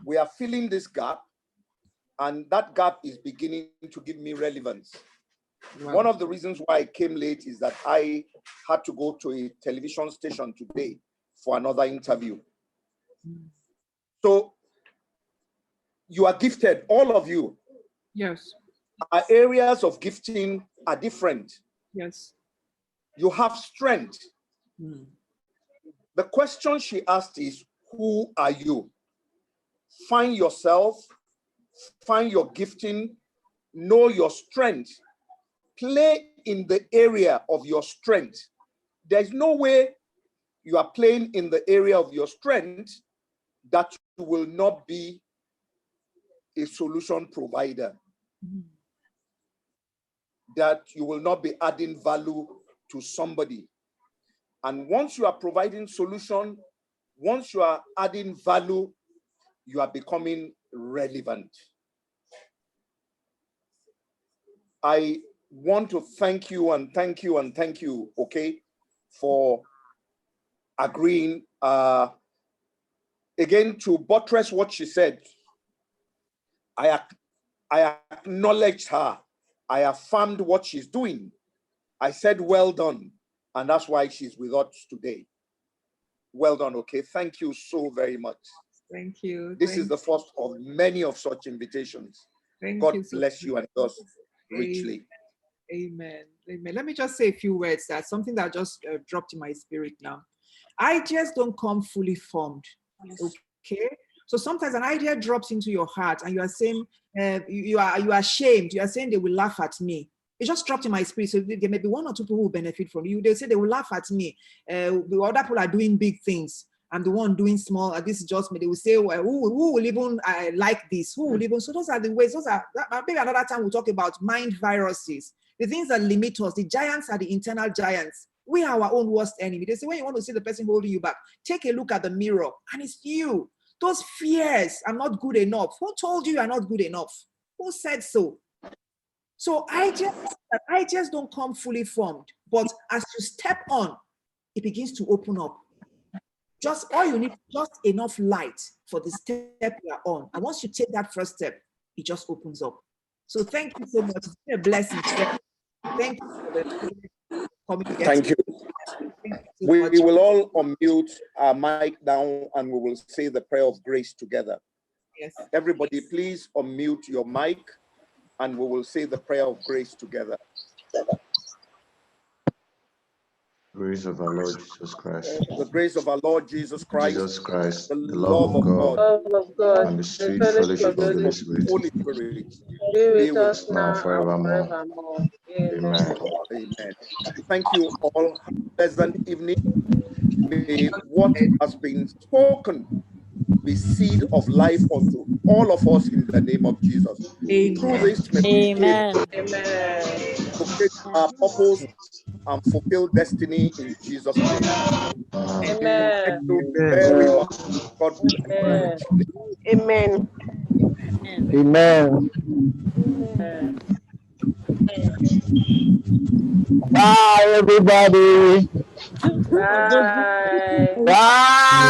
we are filling this gap, and that gap is beginning to give me relevance. Wow. One of the reasons why I came late is that I had to go to a television station today for another interview. So you are gifted, all of you. Yes. Our areas of gifting are different. Yes. You have strength. The question she asked is, who are you? Find yourself, find your gifting, know your strength, play in the area of your strength. There's no way you are playing in the area of your strength that you will not be a solution provider, that you will not be adding value to somebody. And once you are providing solution, once you are adding value, you are becoming relevant. I want to thank you and thank you and thank you, okay, for agreeing. Again, to buttress what she said, I acknowledged her. I affirmed what she's doing. I said, well done. And that's why she's with us today. Well done, okay? Thank you so very much. Thank you. This is the first of many of such invitations. God bless you and yours richly. Amen. Amen. Let me just say a few words. That's something that just dropped in my spirit now. Ideas don't come fully formed. Okay. So sometimes an idea drops into your heart and you are saying, you are ashamed. You are saying they will laugh at me. It just dropped in my spirit. So there may be one or two people who will benefit from you. They'll say they will laugh at me. The other people are doing big things. I'm the one doing small. This is just me. They will say, well, who will even like this? Who will even? So those are the ways. Maybe another time we'll talk about mind viruses. The things that limit us. The giants are the internal giants. We are our own worst enemy. They say when you want to see the person holding you back, take a look at the mirror and it's you. Those fears, I'm not good enough. Who told you are not good enough? Who said so? So ideas don't come fully formed, but as you step on, it begins to open up. Just all you need, just enough light for the step you are on. And once you take that first step, it just opens up. So thank you so much. It's been a blessing. Thank you for the coming together. Thank you. We will all unmute our mic down and we will say the prayer of grace together. Yes. Everybody, please unmute your mic and we will say the prayer of grace together. Grace of our Lord Jesus Christ. The grace of our Lord Jesus Christ. The love of God, and the sweet fellowship of the Holy Spirit. Be with us now and forevermore. Amen. Amen. Thank you all. Have a pleasant evening. May what has been spoken be seed of life unto all of us in the name of Jesus. Amen. Through this, may we fulfill our purpose and fulfill destiny in Jesus' name. Amen. Thank you very much. God bless you. Amen. Amen. Bye, everybody. Bye. Bye.